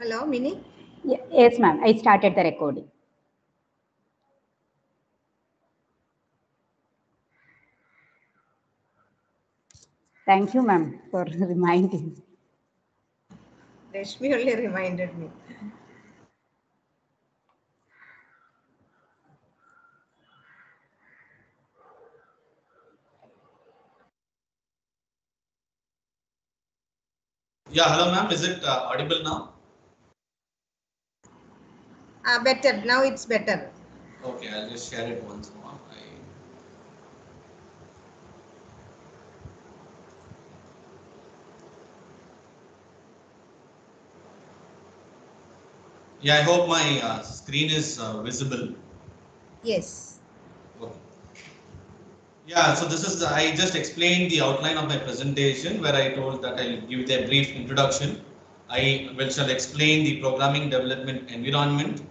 Hello, Mini. Yes, ma'am. I started the recording. Thank you, ma'am, for reminding. Rashmi only reminded me. Yeah, hello ma'am, is it audible now? Better. Now it's better. Okay, I'll just share it once more. Yeah, I hope my screen is visible. Yes. Okay. Yeah, so this is, I just explained the outline of my presentation where I told that I'll give a brief introduction. Shall explain the programming development environment,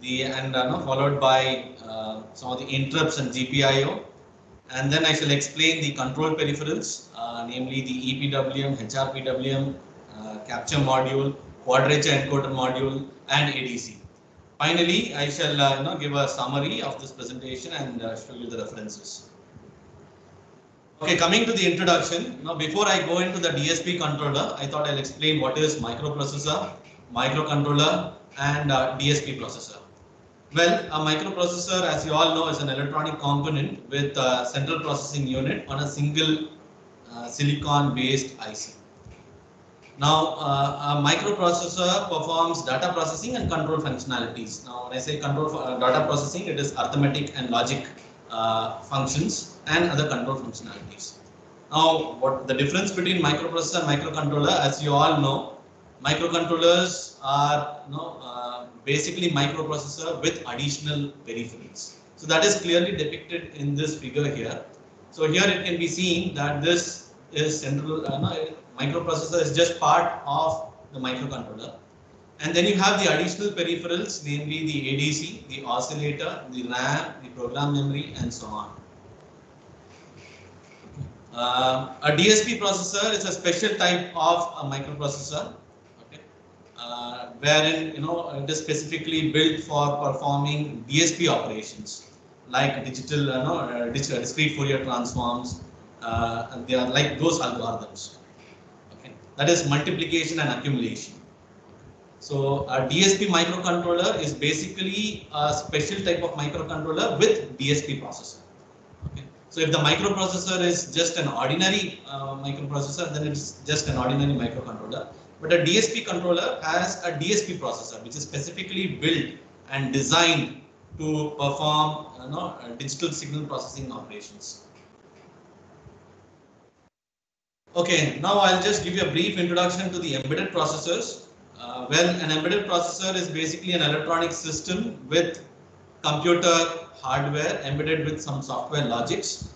followed by some of the interrupts and GPIO. And then I shall explain the control peripherals, namely the EPWM, HRPWM, capture module, quadrature encoder module, and ADC. Finally, I shall give a summary of this presentation and show you the references. Okay, coming to the introduction. Now, before I go into the DSP controller, I thought I'll explain what is microprocessor, microcontroller, and DSP processor. Well, a microprocessor, as you all know, is an electronic component with a central processing unit on a single silicon-based IC. Now, a microprocessor performs data processing and control functionalities. Now, when I say control data processing, it is arithmetic and logic functions and other control functionalities. Now, what the difference between microprocessor and microcontroller, as you all know, microcontrollers are basically microprocessor with additional peripherals. So that is clearly depicted in this figure here. So here it can be seen that this is central microprocessor is just part of the microcontroller. And then you have the additional peripherals, namely the ADC, the oscillator, the RAM, the program memory, and so on. A DSP processor is a special type of a microprocessor, okay, wherein it is specifically built for performing DSP operations like discrete Fourier transforms. And they are like those algorithms. Okay, that is multiplication and accumulation. So a DSP microcontroller is basically a special type of microcontroller with DSP processor. Okay. So if the microprocessor is just an ordinary microprocessor, then it's just an ordinary microcontroller. But a DSP controller has a DSP processor, which is specifically built and designed to perform digital signal processing operations. Okay, now I'll just give you a brief introduction to the embedded processors. Well, an embedded processor is basically an electronic system with computer hardware embedded with some software logics.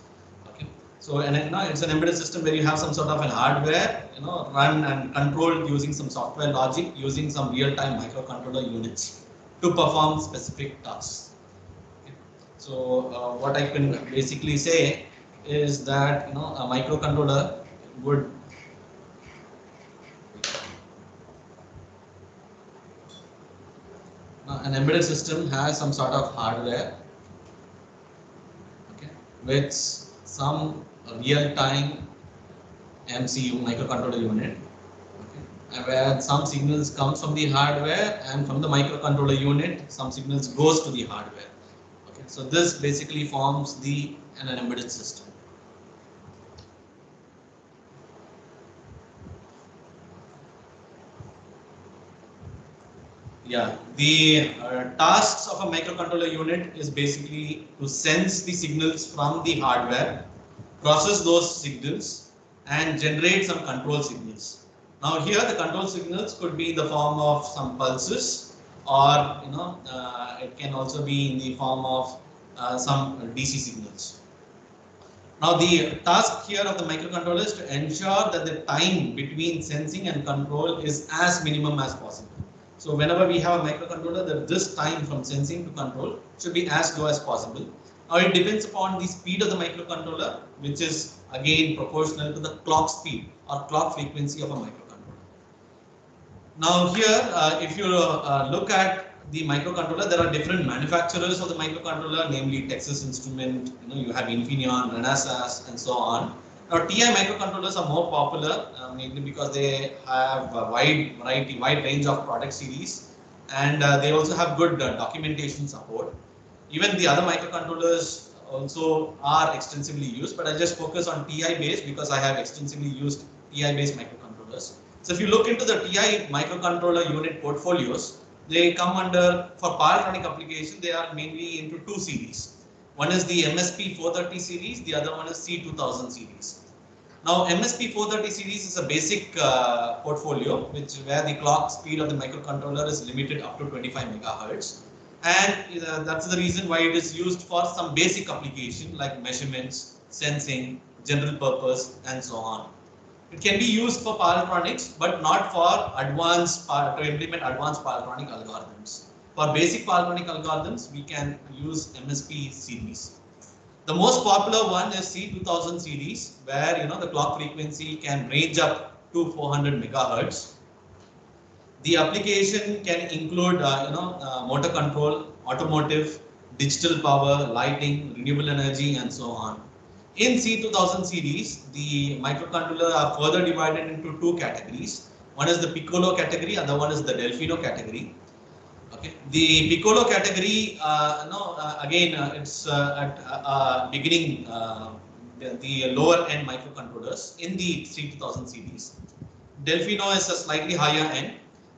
Okay, so it's an embedded system where you have some sort of an hardware, run and controlled using some software logic, using some real-time microcontroller units to perform specific tasks. Okay. So what I can basically say is that a microcontroller would an embedded system has some sort of hardware, okay, with some real-time MCU microcontroller unit, okay, where some signals comes from the hardware and from the microcontroller unit some signals goes to the hardware. Okay, so this basically forms an embedded system. Yeah, the tasks of a microcontroller unit is basically to sense the signals from the hardware, process those signals, and generate some control signals. Now here the control signals could be in the form of some pulses, or it can also be in the form of some DC signals. Now the task here of the microcontroller is to ensure that the time between sensing and control is as minimum as possible. So whenever we have a microcontroller, that this time from sensing to control should be as low as possible. Now it depends upon the speed of the microcontroller, which is again proportional to the clock speed or clock frequency of a microcontroller. Now here, if you look at the microcontroller, there are different manufacturers of the microcontroller, namely Texas Instrument, you have Infineon, Renesas, and so on. Now TI microcontrollers are more popular, mainly because they have a wide range of product series, and they also have good documentation support. Even the other microcontrollers also are extensively used, but I just focus on TI based because I have extensively used TI based microcontrollers. So if you look into the TI microcontroller unit portfolios, they come under, for power electronic application, they are mainly into two series. One is the MSP 430 series, the other one is C2000 series. Now MSP 430 series is a basic portfolio, where the clock speed of the microcontroller is limited up to 25 megahertz. And that's the reason why it is used for some basic application like measurements, sensing, general purpose, and so on. It can be used for power electronics, but not for to implement advanced power electronic algorithms. For basic power electronic algorithms, we can use MSP series. The most popular one is C2000 series, where the clock frequency can range up to 400 megahertz. The application can include motor control, automotive, digital power, lighting, renewable energy, and so on. In C2000 series, the microcontroller are further divided into two categories. One is the Piccolo category, other one is the Delfino category. Okay, the Piccolo category, again, it's at beginning the lower end microcontrollers in the C2000 series. Delfino is a slightly higher end.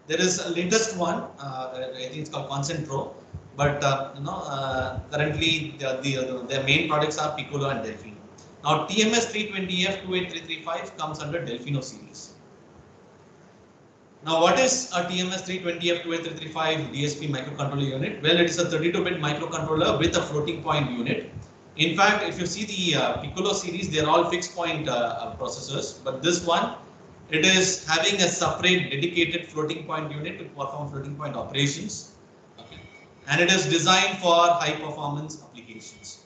There is a latest one, I think it's called Concentro, but currently their main products are Piccolo and Delfino. Now TMS 320F 28335 comes under Delfino series. Now what is a TMS 320F 28335 DSP microcontroller unit? Well, it is a 32-bit microcontroller with a floating point unit. In fact, if you see the Piccolo series, they are all fixed point processors, but this one, it is having a separate dedicated floating point unit to perform floating point operations. Okay. And it is designed for high performance applications.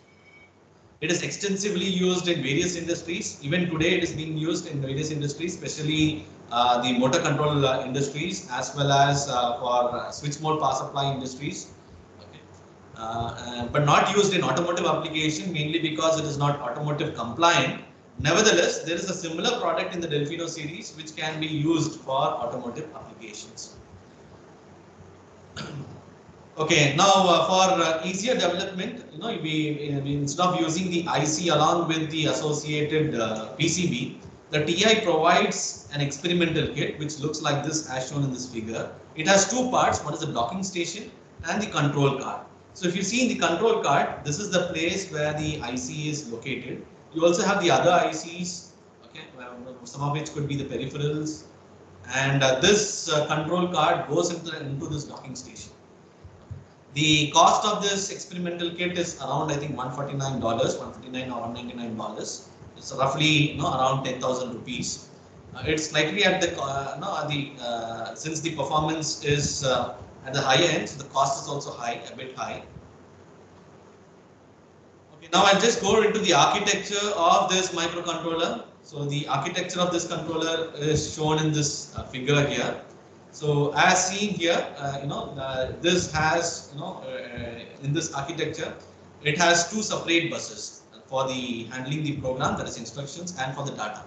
It is extensively used in various industries. Even today, it is being used in various industries, especially the motor control industries, as well as for switch mode power supply industries. Okay. But not used in automotive application, mainly because it is not automotive compliant. Nevertheless, there is a similar product in the Delfino series which can be used for automotive applications. Okay, now for easier development, we instead of using the IC along with the associated PCB, the TI provides an experimental kit which looks like this as shown in this figure. It has two parts. One is the docking station and the control card. So if you see in the control card, this is the place where the IC is located. You also have the other ICs, okay, some of which could be the peripherals, and this control card goes into this docking station. The cost of this experimental kit is around, I think, $149, $159 or $199. It's roughly around 10,000 rupees. It's slightly at the since the performance is at the higher end, so the cost is also high, a bit high. Now I'll just go into the architecture of this microcontroller. So the architecture of this controller is shown in this figure here. So as seen here, this has, in this architecture, it has two separate buses for the handling the program, that is instructions, and for the data.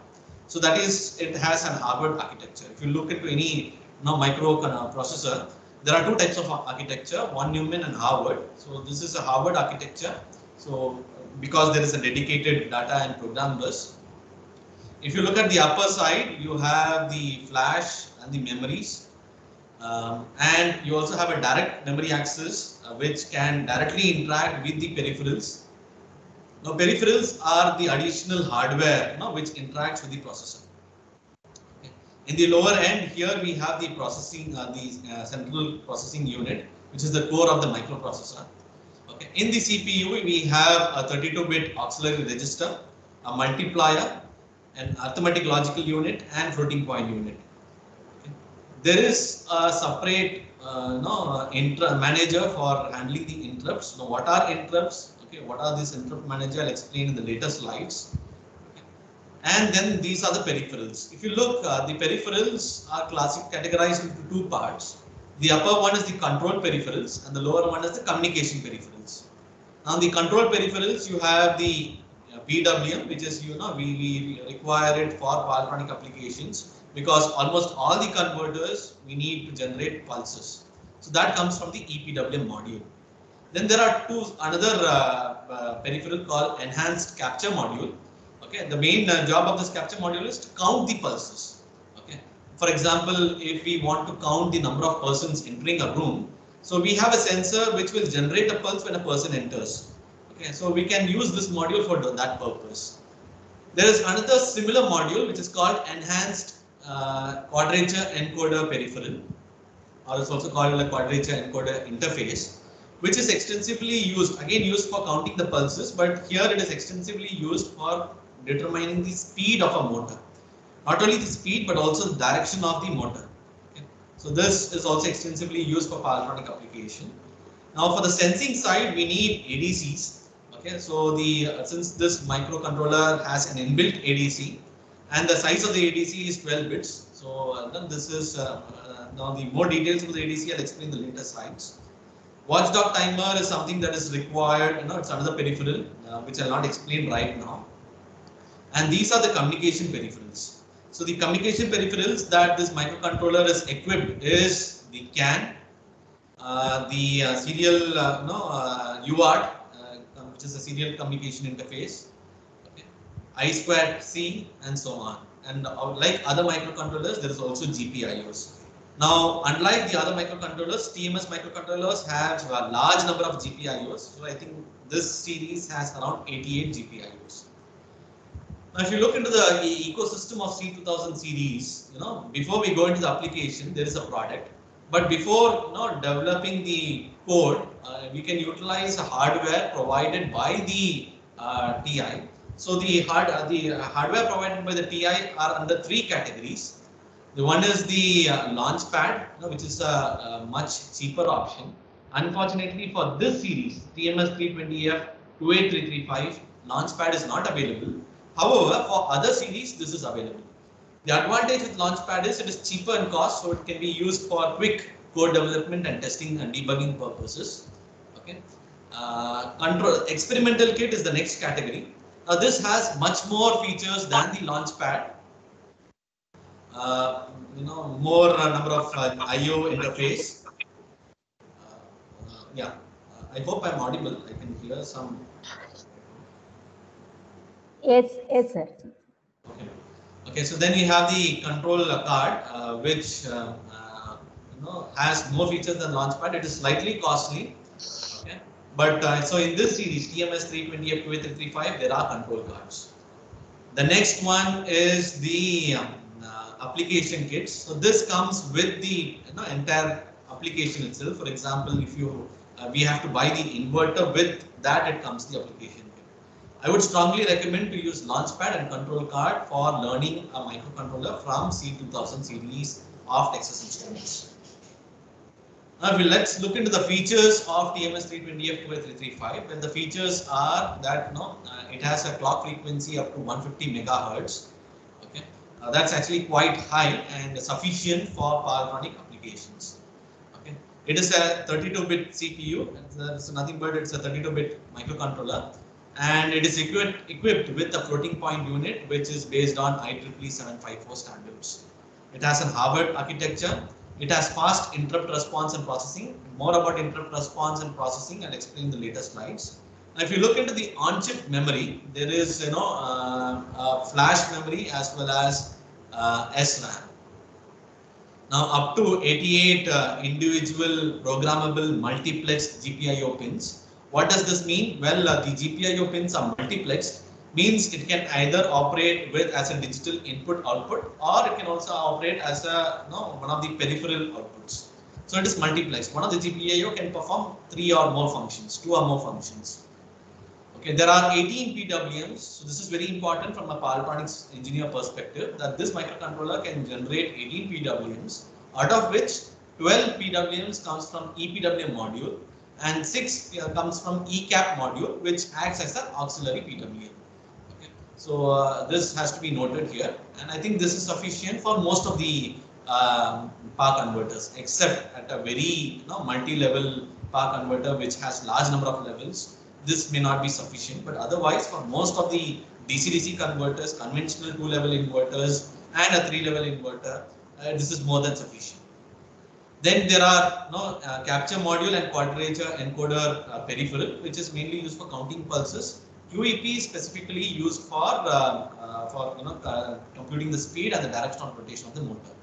So that is, it has an Harvard architecture. If you look into any microprocessor, there are two types of architecture, one Newman and Harvard. So this is a Harvard architecture. So because there is a dedicated data and program bus. If you look at the upper side, you have the flash and the memories. And you also have a direct memory access, which can directly interact with the peripherals. Now peripherals are the additional hardware which interacts with the processor. Okay. In the lower end here we have the processing, the central processing unit, which is the core of the microprocessor. Okay. In the CPU we have a 32-bit auxiliary register, a multiplier, an arithmetic logical unit, and floating point unit. Okay. There is a separate manager for handling the interrupts. Now what are interrupts? Okay, what are these interrupt manager? I'll explain in the later slides. Okay. And then these are the peripherals. If you look, the peripherals are categorized into two parts. The upper one is the control peripherals and the lower one is the communication peripherals. Now the control peripherals, you have the PWM, which is, we require it for power electronic applications because almost all the converters we need to generate pulses. So that comes from the EPWM module. Then there are another peripheral called enhanced capture module. Okay, the main job of this capture module is to count the pulses. Okay, for example, if we want to count the number of persons entering a room, so we have a sensor which will generate a pulse when a person enters. Okay, so we can use this module for that purpose. There is another similar module which is called enhanced quadrature encoder peripheral, or it's also called a quadrature encoder interface, which is extensively used, again used for counting the pulses, but here it is extensively used for determining the speed of a motor. Not only the speed, but also the direction of the motor. Okay. So this is also extensively used for power electronic application. Now for the sensing side, we need ADCs. Okay, so since this microcontroller has an inbuilt ADC, and the size of the ADC is 12 bits. So then this is now the more details of the ADC I'll explain the later slides. Watchdog timer is something that is required. It's another peripheral which I'll not explain right now. And these are the communication peripherals. So the communication peripherals that this microcontroller is equipped is the CAN, the serial UART, which is a serial communication interface, okay, I2C, and so on. And like other microcontrollers, there is also GPIOs. Now, unlike the other microcontrollers, TMS microcontrollers have a large number of GPIOs. So I think this series has around 88 GPIOs. Now, if you look into the ecosystem of C2000 series, before we go into the application, there is a product. But before developing the code, we can utilize a hardware provided by the TI. So the hardware provided by the TI are under three categories. The one is the Launchpad, which is a much cheaper option. Unfortunately, for this series, TMS320F 28335, Launchpad is not available. However, for other series, this is available. The advantage with Launchpad is it is cheaper in cost, so it can be used for quick code development and testing and debugging purposes. Okay. Experimental kit is the next category. Now, this has much more features than the Launchpad. More number of I/O interface. Yeah, I hope I'm audible. I can hear some. Yes, sir. Okay. Okay, so then you have the control card, which has more features than Launchpad. It is slightly costly. Okay, but so in this series, TMS320F 28335, there are control cards. The next one is the application kits. So this comes with the entire application itself. For example, if you we have to buy the inverter, with that it comes the application kit. I would strongly recommend to use Launchpad and control card for learning a microcontroller from C2000 series of Texas Instruments. Now let's look into the features of TMS320F 28335. And the features are that it has a clock frequency up to 150 megahertz. Okay, that's actually quite high and sufficient for power electronic applications. Okay, it is a 32-bit CPU. It's nothing but it's a 32-bit microcontroller, and it is equipped with a floating point unit, which is based on IEEE 754 standards. It has an Harvard architecture. It has fast interrupt response and processing. More about interrupt response and processing, I'll explain in the later slides. Now, if you look into the on-chip memory, there is flash memory as well as SRAM. Now, up to 88 individual programmable multiplexed GPIO pins. What does this mean? Well, the GPIO pins are multiplexed. Means it can either operate with as a digital input output, or it can also operate as a one of the peripheral outputs. So it is multiplexed. One of the GPIO can perform 3 or more functions, 2 or more functions. Okay, there are 18 PWMs. So this is very important from a power electronics engineer perspective, that this microcontroller can generate 18 PWMs, out of which 12 PWMs comes from EPWM module and 6 comes from ECAP module, which acts as an auxiliary PWM. So this has to be noted here, and I think this is sufficient for most of the power converters, except at a very multi-level power converter which has large number of levels. This may not be sufficient, but otherwise for most of the DC-DC converters, conventional 2-level inverters and a 3-level inverter, this is more than sufficient. Then there are capture module and quadrature encoder peripheral, which is mainly used for counting pulses. QEP is specifically used for computing the speed and the direction of rotation of the motor.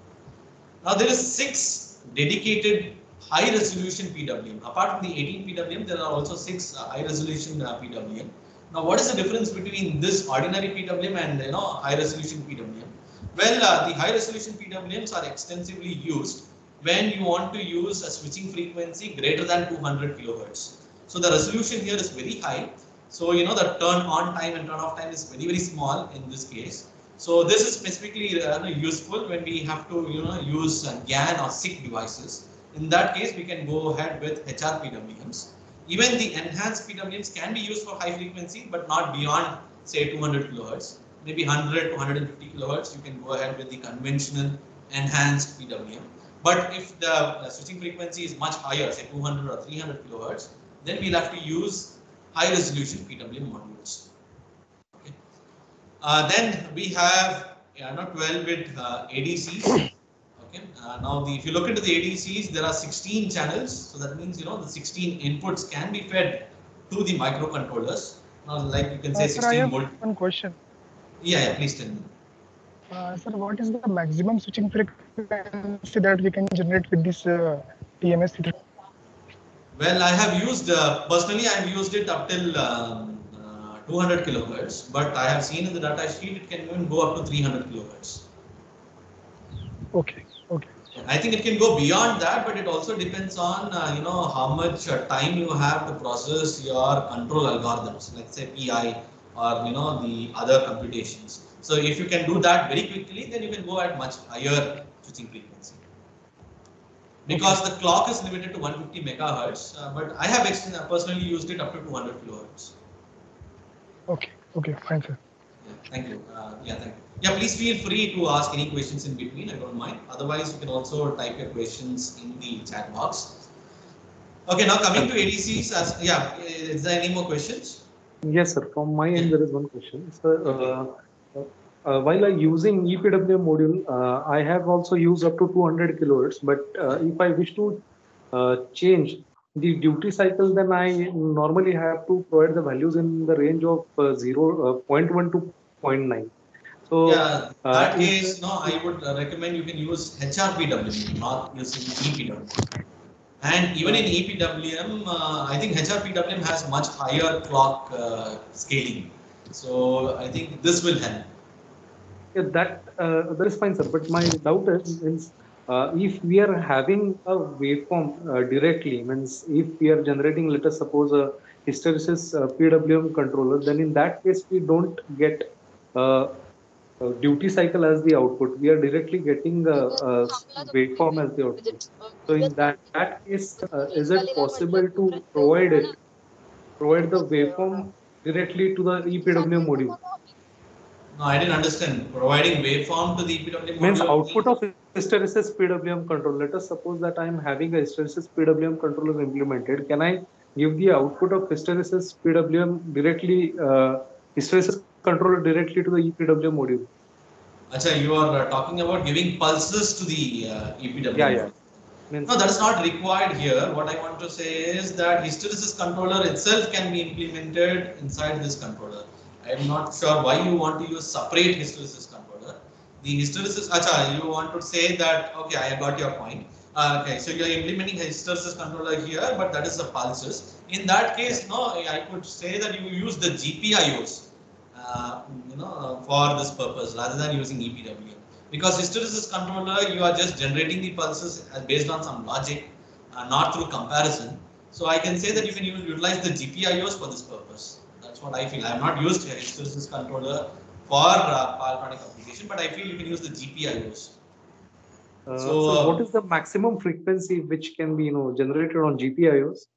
Now there is 6 dedicated high resolution PWM. Apart from the 18 PWM, there are also 6 high resolution PWM. Now what is the difference between this ordinary PWM and high resolution PWM? Well, the high resolution PWMs are extensively used when you want to use a switching frequency greater than 200 kilohertz. So the resolution here is very high. So the turn on time and turn off time is very, very small in this case. So this is specifically useful when we have to use GAN or SIC devices. In that case, we can go ahead with HR PWMs. Even the enhanced PWMs can be used for high frequency, but not beyond say 200 kilohertz. Maybe 100 to 150 kilohertz, you can go ahead with the conventional enhanced PWM. But if the switching frequency is much higher, say 200 or 300 kilohertz, then we'll have to use high resolution PWM modules. Okay. Then we have 12-bit ADCs. Okay. Now, if you look into the ADCs, there are 16 channels. So that means the 16 inputs can be fed to the microcontrollers. Now, like you can say 16 sir, I have volt. one question. Yeah, please tell me. Sir, what is the maximum switching frequency that we can generate with this TMS? Well, I have used, personally, I have used it up till 200 kilohertz, but I have seen in the data sheet it can even go up to 300 kilohertz. Okay. I think it can go beyond that, but it also depends on how much time you have to process your control algorithms, let's say PI or the other computations. So if you can do that very quickly, then you can go at much higher switching frequency. Because the clock is limited to 150 megahertz, but I have personally used it up to 200 kilohertz. Okay, fine, sir. Thank you. Thank you. Yeah, please feel free to ask any questions in between. I don't mind. Otherwise, you can also type your questions in the chat box. Okay, now coming to ADCs. Is there any more questions? Yes, sir. From my end, there is one question. Sir, while I'm using EPWM module, I have also used up to 200 kilohertz. But if I wish to change the duty cycle, then I normally have to provide the values in the range of 0.1 to 0.9. So that case, I would recommend you can use HRPWM, not using EPWM. And even in EPWM, I think HRPWM has much higher clock scaling. So I think this will help. Yeah, that is fine, sir. But my doubt is, if we are having a waveform directly, means if we are generating, let us suppose a hysteresis PWM controller, then in that case we don't get duty cycle as the output. We are directly getting a waveform as the output. So in that case, is it possible to provide the waveform directly to the EPWM module? No, I didn't understand. Providing waveform to the EPWM module means output of hysteresis PWM controller. Let us suppose that I am having a hysteresis PWM controller implemented. Can I give the output of hysteresis PWM directly, hysteresis controller directly to the EPWM module? Acha, you are talking about giving pulses to the EPWM module. No, that's not required here. What I want to say is that hysteresis controller itself can be implemented inside this controller. I am not sure why you want to use separate hysteresis controller. The hysteresis, you want to say that, okay, I got your point. Okay, so you are implementing hysteresis controller here, but that is the pulses. In that case, I could say that you use the GPIOs, for this purpose rather than using EPWM. Because hysteresis controller, you are just generating the pulses based on some logic, not through comparison. So I can say that you can utilize the GPIOs for this purpose. That's what I feel. I have not used hysteresis controller for power electronic application, but I feel you can use the GPIOs. So what is the maximum frequency which can be generated on GPIOs?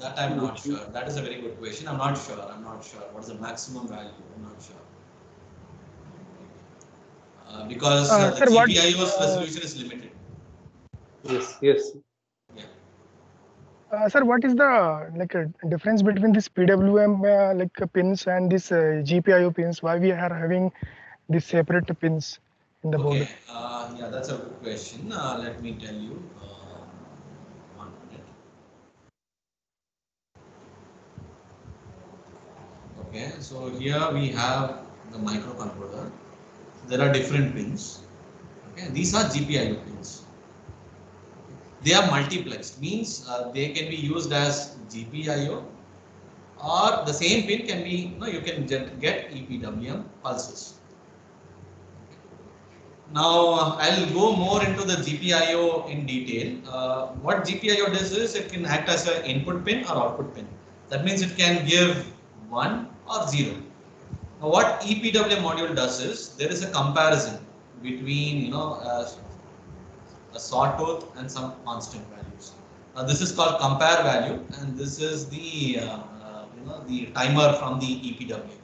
That I'm not sure. That is a very good question. I'm not sure. What is the maximum value? I'm not sure. because the Sir, what? GPIO's resolution is limited. Yes, yes. Sir, what is the difference between this PWM pins and this GPIO pins? Why we are having these separate pins in the board? Okay, yeah, that's a good question. Let me tell you. 1 minute. Okay, so here we have the microcontroller. There are different pins. Okay, these are GPIO pins. They are multiplexed, means they can be used as GPIO, or the same pin can be, you can get EPWM pulses. Now I'll go more into the GPIO in detail. What GPIO does is it can act as an input pin or output pin. That means it can give 1 or 0. Now what EPWM module does is there is a comparison between a sawtooth and some constant values. Now this is called compare value, and this is the the timer from the EPWM.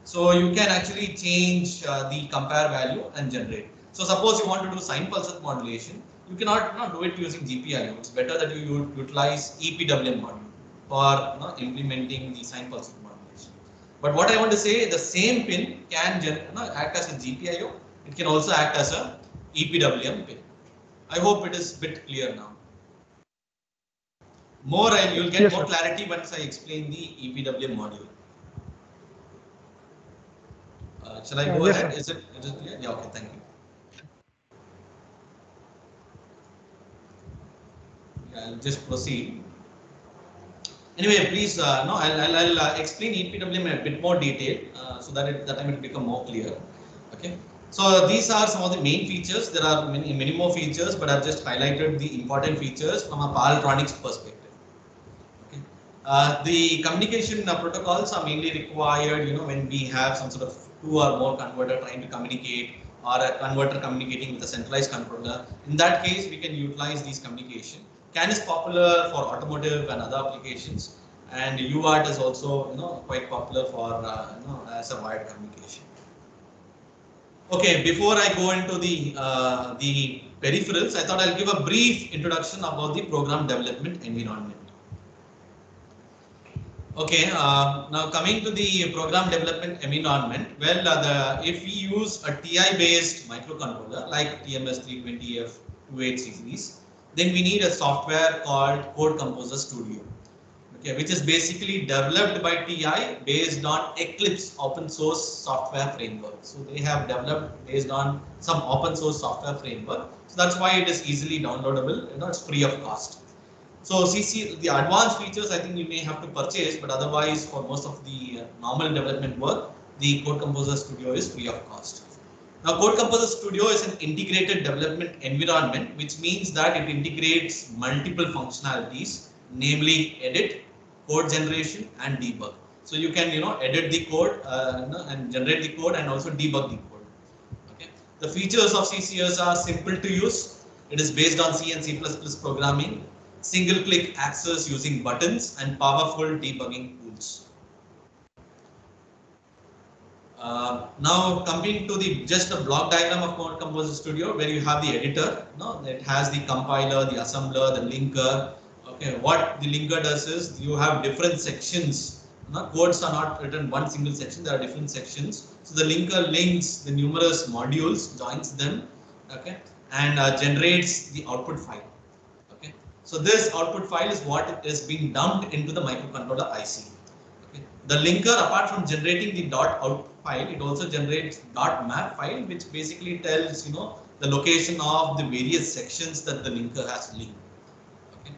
So you can actually change the compare value and generate. So suppose you want to do sine pulse width modulation, you cannot do it using GPIO. It's better that you utilize EPWM module for implementing the sine pulse width modulation. But what I want to say, the same pin can act as a GPIO. It can also act as a EPWM pin. I hope it is a bit clear now. You'll get more clarity once I explain the EPWM module. Shall I go ahead? Is it clear? Yeah, okay, thank you. Yeah, I'll just proceed. Anyway, please, I'll explain EPWM in a bit more detail so that time it will become more clear. Okay. So these are some of the main features. There are many more features, but I've just highlighted the important features from a power electronics perspective. Okay. The communication protocols are mainly required, when we have some sort of 2 or more converter trying to communicate, or a converter communicating with a centralized controller. In that case, we can utilize these communication. CAN is popular for automotive and other applications, and UART is also quite popular for as a wired communication. Okay, before I go into the peripherals, I thought I'll give a brief introduction about the program development environment. Okay, now coming to the program development environment, well, if we use a TI-based microcontroller like TMS320F 28 series, then we need a software called Code Composer Studio, okay, which is basically developed by TI based on Eclipse open source software framework. So they have developed based on some open source software framework. So that's why it is easily downloadable. It's free of cost. So the advanced features I think you may have to purchase, but otherwise for most of the normal development work, the Code Composer Studio is free of cost. Now, Code Composer Studio is an integrated development environment, which means that it integrates multiple functionalities, namely edit, code generation, and debug. So you can edit the code and generate the code and also debug the code. Okay. The features of CCS are simple to use. It is based on C and C++ programming, single click access using buttons, and powerful debugging tools. Now coming to just a block diagram of Code Composer Studio, where you have the editor, it has the compiler, the assembler, the linker. Okay, what the linker does is you have different sections. Codes are not written one single section; there are different sections. So the linker links the numerous modules, joins them, okay, and generates the output file. Okay, so this output file is what is being dumped into the microcontroller IC. The linker, apart from generating the .out file, it also generates .map file, which basically tells the location of the various sections that the linker has linked. Okay.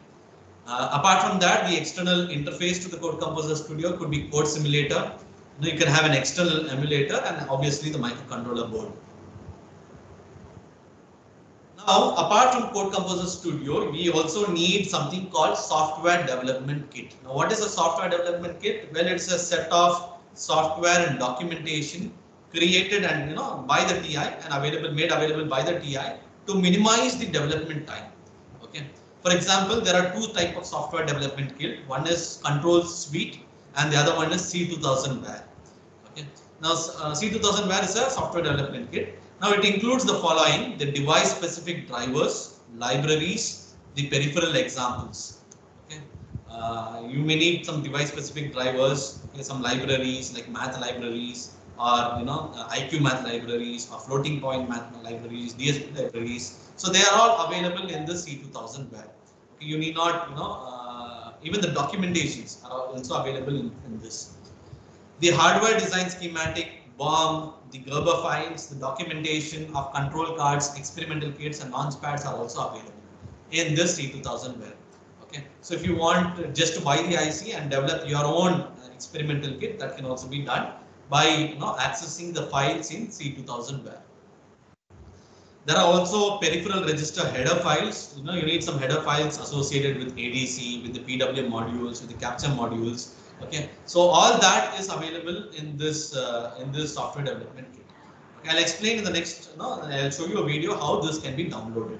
Apart from that, the external interface to the Code Composer Studio could be Code Simulator. You can have an external emulator, and obviously the microcontroller board. Now, apart from Code Composer Studio, we also need something called Software Development Kit. Now, what is a Software Development Kit? Well, it's a set of software and documentation created and by the TI and made available by the TI to minimize the development time. Okay. For example, there are 2 types of software development kit. One is Control Suite, and the other one is C2000 WAR. Okay. Now, C2000 WAR is a software development kit. Now it includes the following: the device-specific drivers, libraries, the peripheral examples. Okay, you may need some device-specific drivers, okay, some libraries like math libraries, or IQ math libraries, or floating point math libraries, DSP libraries. So they are all available in the C2000 web. Okay, you need not, even the documentations are also available in this. The hardware design schematic, BOM, the Gerber files, the documentation of control cards, experimental kits, and launch pads are also available in this C2000 web. Okay, so if you want just to buy the IC and develop your own experimental kit, that can also be done by accessing the files in C2000 web. There are also peripheral register header files. You need some header files associated with ADC, with the PWM modules, with the capture modules. Okay, so all that is available in this software development kit. Okay, I'll explain in the next. I'll show you a video how this can be downloaded.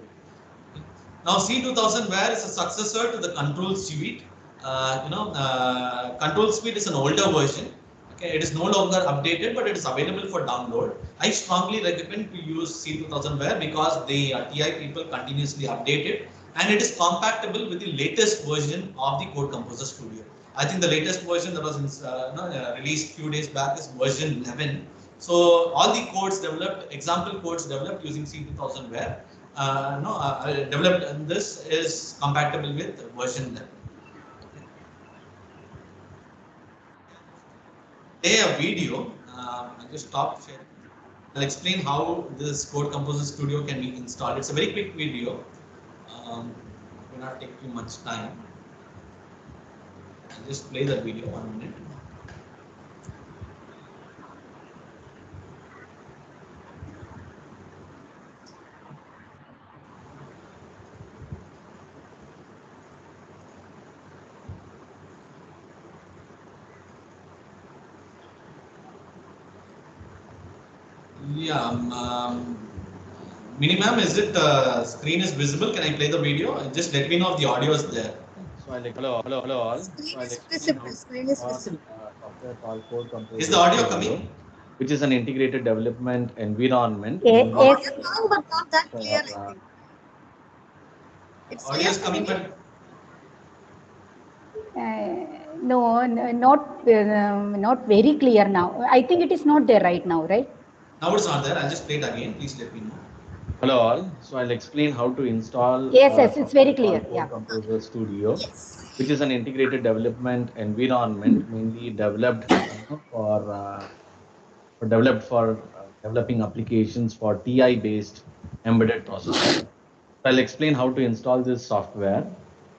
Okay. Now C2000ware is a successor to the Control Suite. Control Suite is an older version. Okay, it is no longer updated, but it is available for download. I strongly recommend to use C2000ware because the TI people continuously update it, and it is compatible with the latest version of the Code Composer Studio. I think the latest version that was released few days back is version 11. So all the codes developed, example codes developed using C2000ware, developed in this is compatible with version 11. Play a video. I'll just stop sharing. I'll explain how this Code Composer Studio can be installed. It's a very quick video. Will not take too much time. I'll just play the video 1 minute. Yeah, Mini ma'am, is it screen is visible? Can I play the video? Just let me know if the audio is there. So I like hello all. Screen So I is like visible. Screen is visible. software called Code Composer Is the audio Studio, coming? which is an integrated development environment. Yes. Audio now, but not that for, clear, I think. It's Audio clear is to coming, me. but No, not very clear now. I think it is not there right now, right? now it's not there. I'll just play it again. Please let me know. hello all. So I'll explain how to install. Yes, it's very software clear. called Yeah. Code Composer Studio, Yes. which is an integrated development environment mainly developed for developing applications for TI-based embedded processors. I'll explain how to install this software.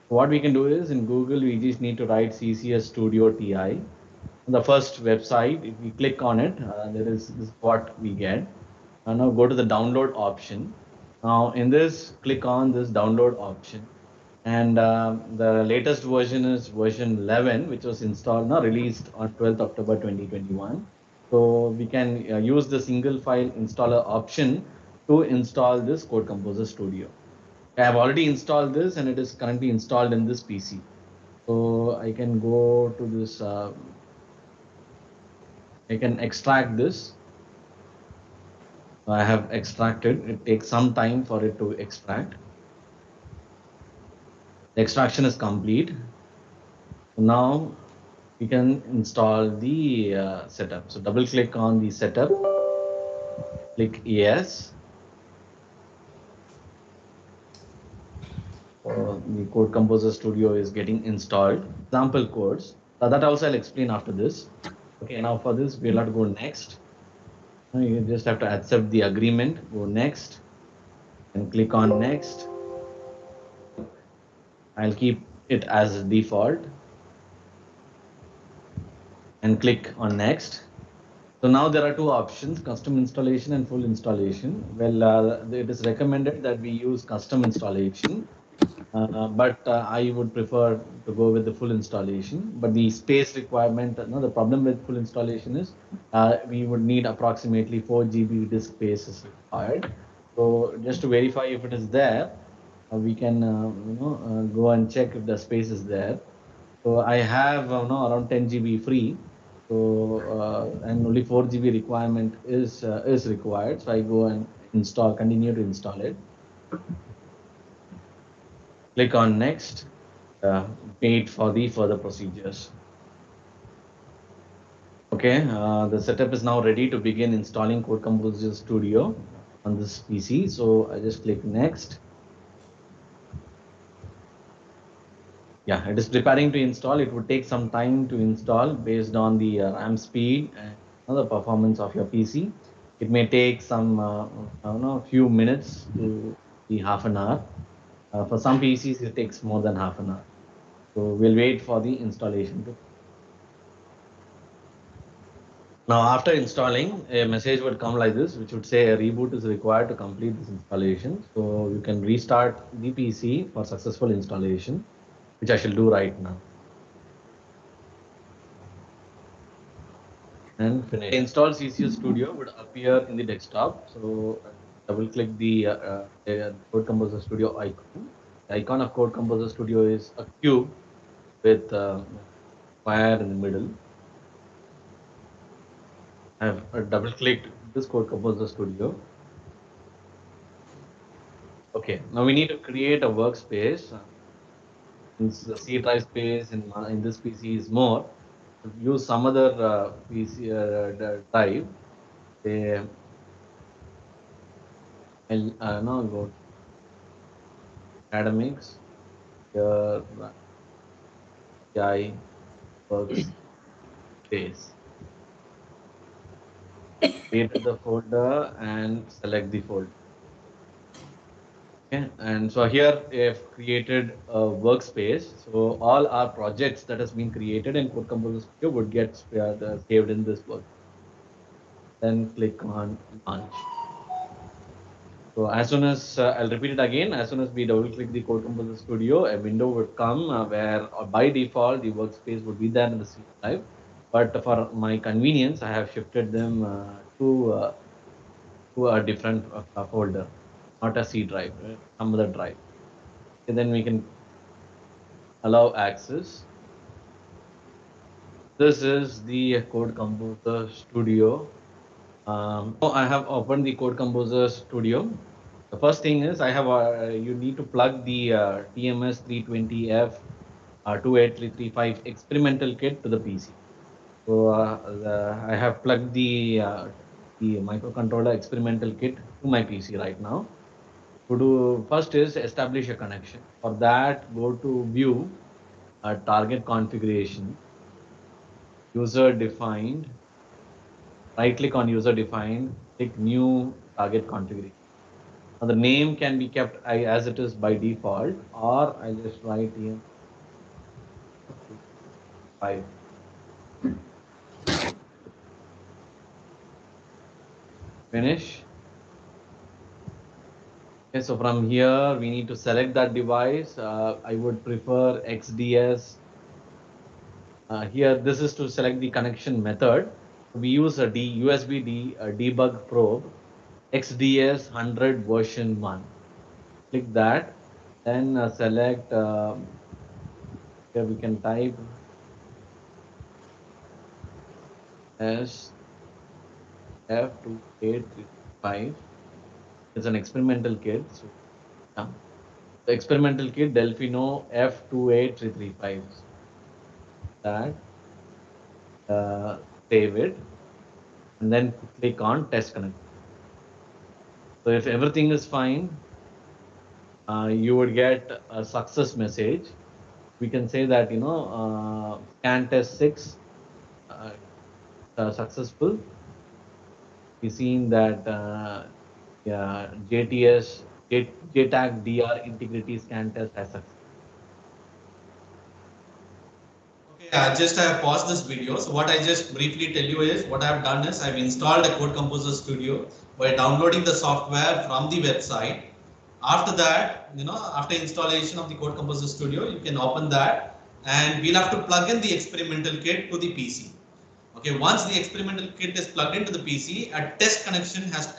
What we can do is in Google, we just need to write CCS Studio TI. The first website, if we click on it, this is what we get. Now go to the download option. Now in this, click on this download option. And the latest version is version 11, which was installed, released on 12th October 2021. So we can use the single file installer option to install this Code Composer Studio. I have already installed this and it is currently installed in this PC. So I can go to this, I can extract this. I have extracted, it takes some time for it to extract. The extraction is complete. Now we can install the setup. So double click on the setup, click yes. So the Code Composer Studio is getting installed. Example codes. That also I'll explain after this. Okay, now for this we'll have to go next. Now you just have to accept the agreement, go next and click on next. I'll keep it as default and click on next. So now there are two options, custom installation and full installation. Well, it is recommended that we use custom installation, but I would prefer to go with the full installation. But the space requirement, the problem with full installation is we would need approximately 4 GB disk space is required. So just to verify if it is there, we can go and check if the space is there. So I have around 10 GB free. So and only 4 GB requirement is required. So I go and continue to install it. Click on next. Wait for the further procedures. Okay, the setup is now ready to begin installing Code Composer Studio on this PC. So I just click next. Yeah, it is preparing to install. It would take some time to install based on the RAM speed and the performance of your PC. It may take some, I don't know, a few minutes to be half an hour. For some PCs, it takes more than half an hour. So we'll wait for the installation to. Now, after installing, a message would come like this, which would say a reboot is required to complete this installation. So you can restart the PC for successful installation, which I shall do right now. And finish. Install CCS Studio would appear in the desktop. So double click the Code Composer Studio icon. The icon of Code Composer Studio is a cube with fire in the middle. I've double clicked this Code Composer Studio. Okay, now we need to create a workspace. Since the C drive space in this PC is more, use some other PC drive. Say, I'll now go to academics. Here, AI workspace. Create the folder and select the folder. Okay, and so here we have created a workspace. So all our projects that has been created in Code Composer Studio would get saved in this work. Then click on launch. So as soon as I'll repeat it again, as soon as we double click the Code Composer Studio, a window would come where by default the workspace would be there in the C drive. But for my convenience, I have shifted them to a different folder, not a C drive, some other drive. And then we can allow access. This is the Code Composer Studio. I have opened the Code Composer Studio. The first thing is you need to plug the TMS 320F 28335 experimental kit to the PC. So I have plugged the microcontroller experimental kit to my PC right now. To do first is establish a connection. For that, go to View, Target Configuration, User Defined. Right click on User Defined, click New Target Configuration. Now the name can be kept as it is by default, or I just write here 5. Finish. Okay, so from here we need to select that device. I would prefer XDS. Here this is to select the connection method. We use a USB debug probe XDS 100 version 1. Click that, then select. Here we can type SF2835. It's an experimental kit. So, yeah. The experimental kit Delfino F28335. That save it, and then click on Test Connect. So if everything is fine, you would get a success message. We can say that scan test 6 successful. We've seen that JTAG DR integrity scan test has success. Okay, I have paused this video. So what I just briefly tell you is what I have done is I've installed a Code Composer Studio by downloading the software from the website. After that, after installation of the Code Composer Studio, you can open that and we'll have to plug in the experimental kit to the PC. Okay, once the experimental kit is plugged into the PC, a connection has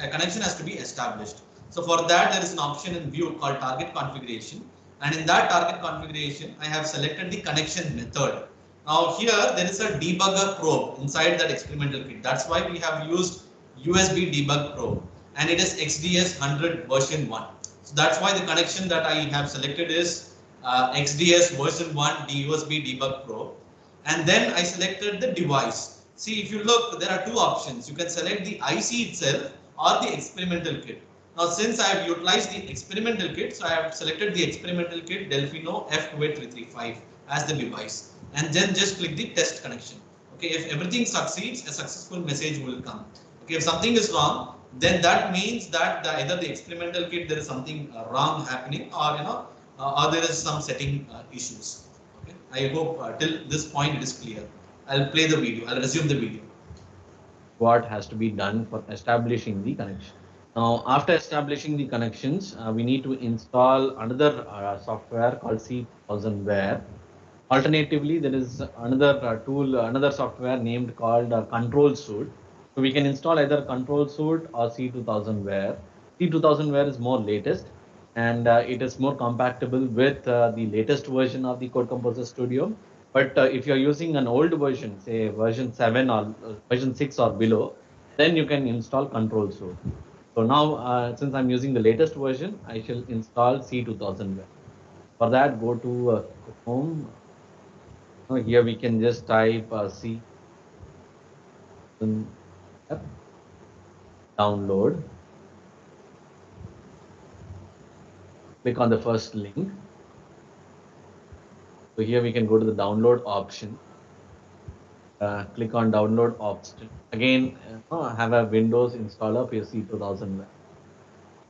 to be established. So for that, there is an option in View called Target Configuration. And in that target configuration, I have selected the connection method. Now here there is a debugger probe inside that experimental kit. That's why we have used USB debug probe, and it is XDS 100 version 1. So that's why the connection that I have selected is XDS version 1 USB debug probe. And then I selected the device. See, if you look, there are two options. You can select the IC itself or the experimental kit. Now, since I have utilized the experimental kit, so I have selected the experimental kit Delfino F28335 as the device, and then just click the test connection. Okay, if everything succeeds, a successful message will come. Okay, if something is wrong, then that means that either the experimental kit there is something wrong happening, or or there is some setting issues. Okay, I hope till this point it is clear. I'll play the video. I'll resume the video. What has to be done for establishing the connection. Now, after establishing the connections, we need to install another software called C1000ware. Alternatively, there is another tool, another software named called Control Suite. So we can install either Control Suite or C2000ware. C2000ware is more latest, and it is more compatible with the latest version of the Code Composer Studio. But if you're using an old version, say version 7 or version 6 or below, then you can install Control Suite. So now, since I'm using the latest version, I shall install C2000ware. For that, go to Home. Here we can just type C download. Click on the first link. So here we can go to the download option. Click on download option. Again, have a Windows installer for your C2000.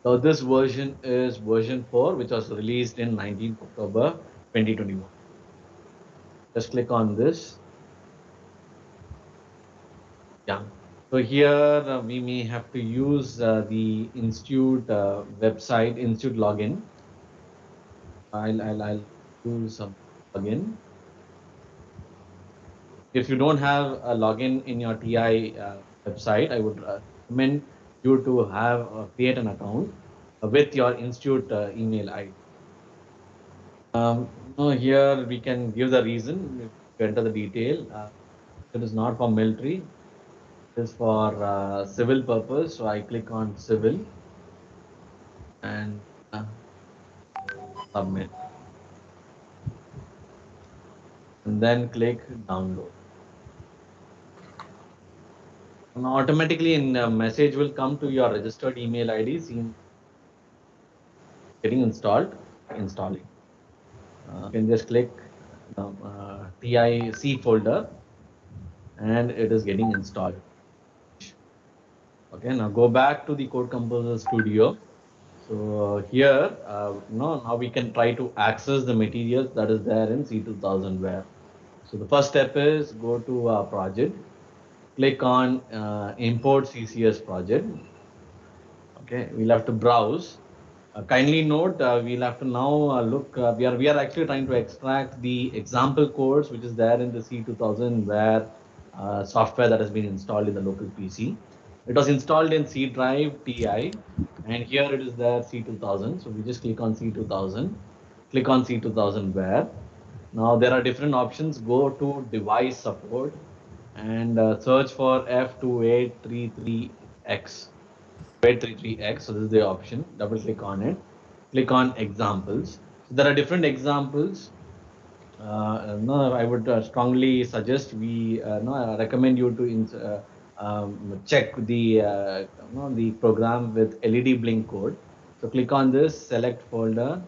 So this version is version 4, which was released in 19th October 2021. Just click on this. Yeah. So here we may have to use the institute website, institute login. I'll use some login. If you don't have a login in your TI website, I would recommend you to have create an account with your institute email ID. Here we can give the reason, enter the detail. It is not for military, it is for civil purpose. So I click on civil and submit. And then click download. And automatically a message will come to your registered email ID getting installed, installing. You can just click TIC folder and it is getting installed. Okay, now go back to the Code Composer Studio. So here, now we can try to access the materials that is there in C2000ware. So the first step is go to project, click on import CCS project. Okay, we'll have to browse. Kindly note, we'll have to now look, we are actually trying to extract the example codes which is there in the C2000ware software that has been installed in the local PC. It was installed in C drive TI, and here it is there C2000. So we just click on C2000, click on C2000ware. Now there are different options. Go to device support and search for F2833X. 833X. So this is the option. Double click on it. Click on examples. So there are different examples. No, I would strongly suggest we recommend you to check the program with LED blink code. So click on this, select folder,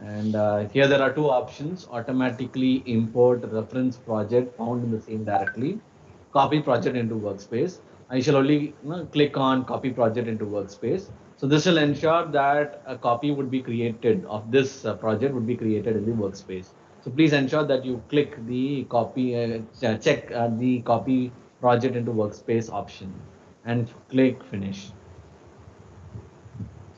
and here there are two options: automatically import reference project found in the same directory, copy project into workspace. I shall only click on copy project into workspace. So this will ensure that a copy would be created of this project would be created in the workspace. So please ensure that you click the copy, check the copy project into workspace option and click finish.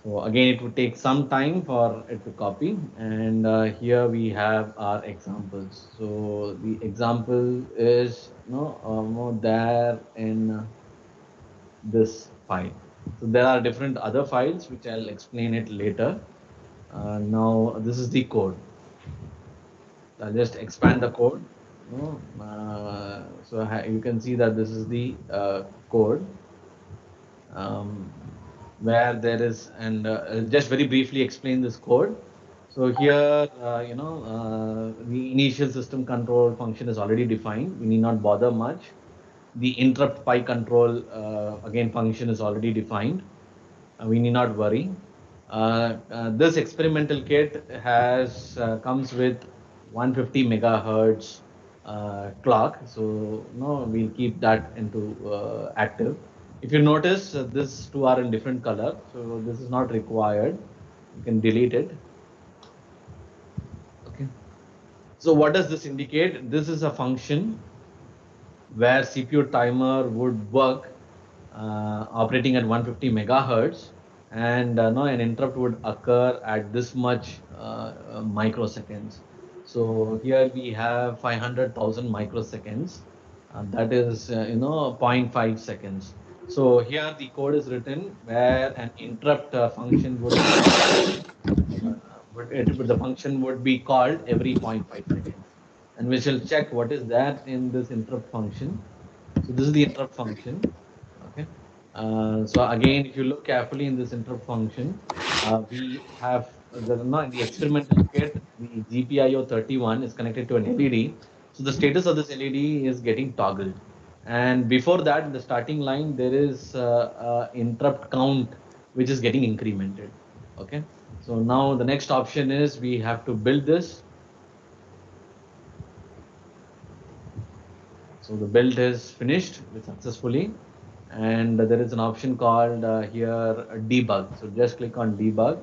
So again, it would take some time for it to copy, and here we have our examples. So the example is there in this file. So there are different other files which I'll explain it later. Now this is the code. I'll just expand the code. No, so you can see that this is the code where there is, and just very briefly explain this code. So here, the initial system control function is already defined. We need not bother much. The interrupt pi control again function is already defined. We need not worry. This experimental kit has comes with 150 megahertz clock, so no, we'll keep that into active. If you notice, these two are in different color, so this is not required. You can delete it. Okay. So what does this indicate? This is a function where CPU timer would work operating at 150 megahertz, and no, an interrupt would occur at this much microseconds. So here we have 500,000 microseconds. That is, zero point 0.5 seconds. So here the code is written where an interrupt function would, the function would be called every 0.5 seconds, and we shall check what is that in this interrupt function. So this is the interrupt function. Okay. So again, if you look carefully in this interrupt function, we have in the experimental kit, the GPIO31 is connected to an LED. So the status of this LED is getting toggled. And before that, in the starting line, there is interrupt count, which is getting incremented. Okay. So now the next option is we have to build this. So the build is finished successfully. And there is an option called here debug. So just click on debug.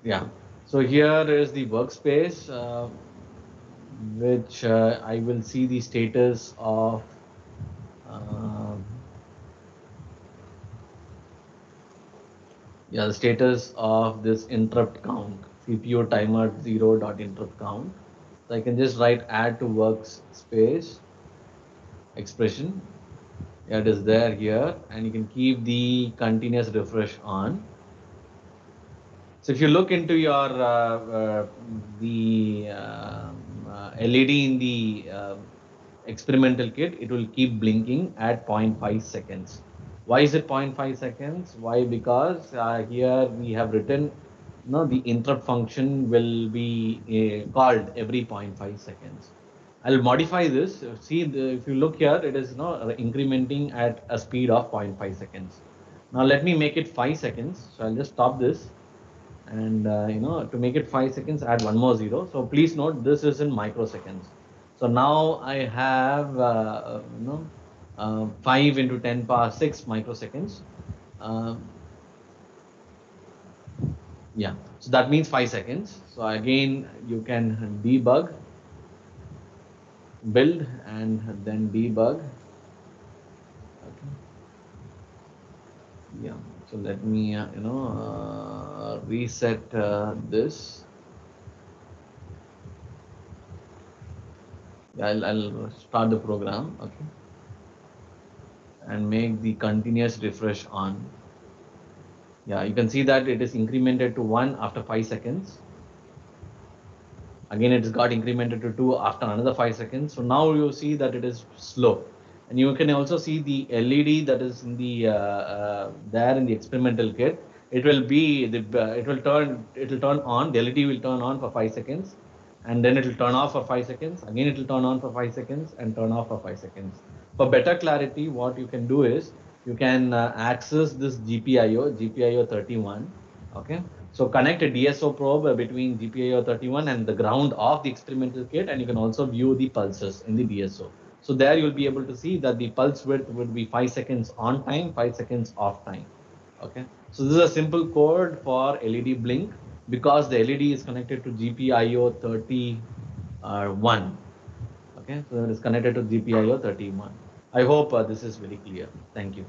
Yeah. So here is the workspace, which I will see the status of. Yeah, the status of this interrupt count, CPU timer 0.interrupt count. So I can just write add to workspace expression. Yeah, it is there here, and you can keep the continuous refresh on. So if you look into your the LED in the experimental kit, it will keep blinking at 0.5 seconds. Why is it 0.5 seconds? Why? Because here we have written, the interrupt function will be called every 0.5 seconds. I'll modify this. See, if you look here, it is incrementing at a speed of 0.5 seconds. Now let me make it 5 seconds. So I'll just stop this. And to make it 5 seconds, add one more zero. So please note this is in microseconds. So now I have 5 into 10 power 6 microseconds. Yeah, so that means 5 seconds. So again, you can debug, build, and then debug. Okay. Yeah. So let me, reset this. Yeah, I'll start the program. Okay. And make the continuous refresh on. Yeah, you can see that it is incremented to 1 after 5 seconds. Again, it has got incremented to 2 after another 5 seconds. So now you see that it is slow. And you can also see the LED that is in the there in the experimental kit. It will be it will turn on. The LED will turn on for 5 seconds, and then it will turn off for 5 seconds. Again, it will turn on for 5 seconds and turn off for 5 seconds. For better clarity, what you can do is you can access this GPIO31. Okay, so connect a DSO probe between GPIO31 and the ground of the experimental kit, and you can also view the pulses in the DSO. So there you'll be able to see that the pulse width would be 5 seconds on time, 5 seconds off time. Okay, so this is a simple code for LED blink because the LED is connected to GPIO31. Okay, so it is connected to GPIO31. I hope this is very clear. Thank you.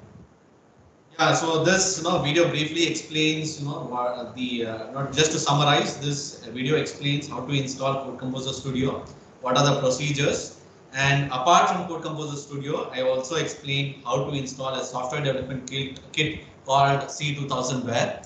Yeah, so this video briefly explains what the not just to summarize, this video explains how to install Code Composer Studio, what are the procedures, and apart from Code Composer Studio, I also explained how to install a software development kit called C2000ware.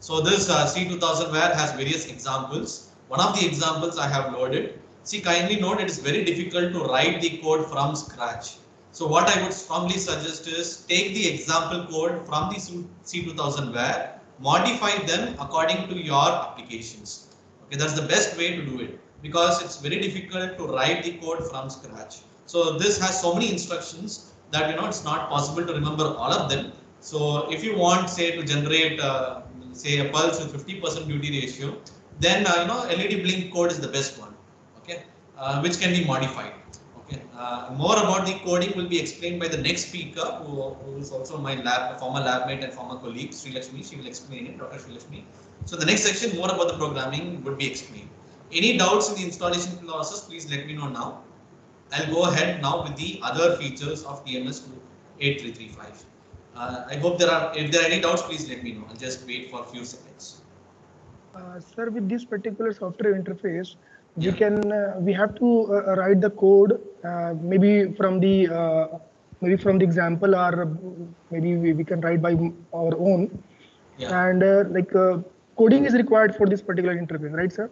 So this C2000ware has various examples. One of the examples I have loaded. See, kindly note it is very difficult to write the code from scratch. So what I would strongly suggest is take the example code from the C2000ware, modify them according to your applications. Okay, that's the best way to do it because it's very difficult to write the code from scratch. So this has so many instructions that it's not possible to remember all of them. So if you want, say, to generate say a pulse with 50% duty ratio, then LED blink code is the best one. Okay, which can be modified. Okay, more about the coding will be explained by the next speaker, who is also my former lab mate and former colleague, Sri Lakshmi. She will explain it, Dr. Sri Lakshmi. So the next section, more about the programming, would be explained. Any doubts in the installation process, please let me know now. I'll go ahead now with the other features of TMS 8335. I hope if there are any doubts, please let me know. I'll just wait for a few seconds. Sir, with this particular software interface, Yeah. we have to write the code maybe from the example, or maybe we can write by our own. Yeah. And coding is required for this particular interface, right, sir?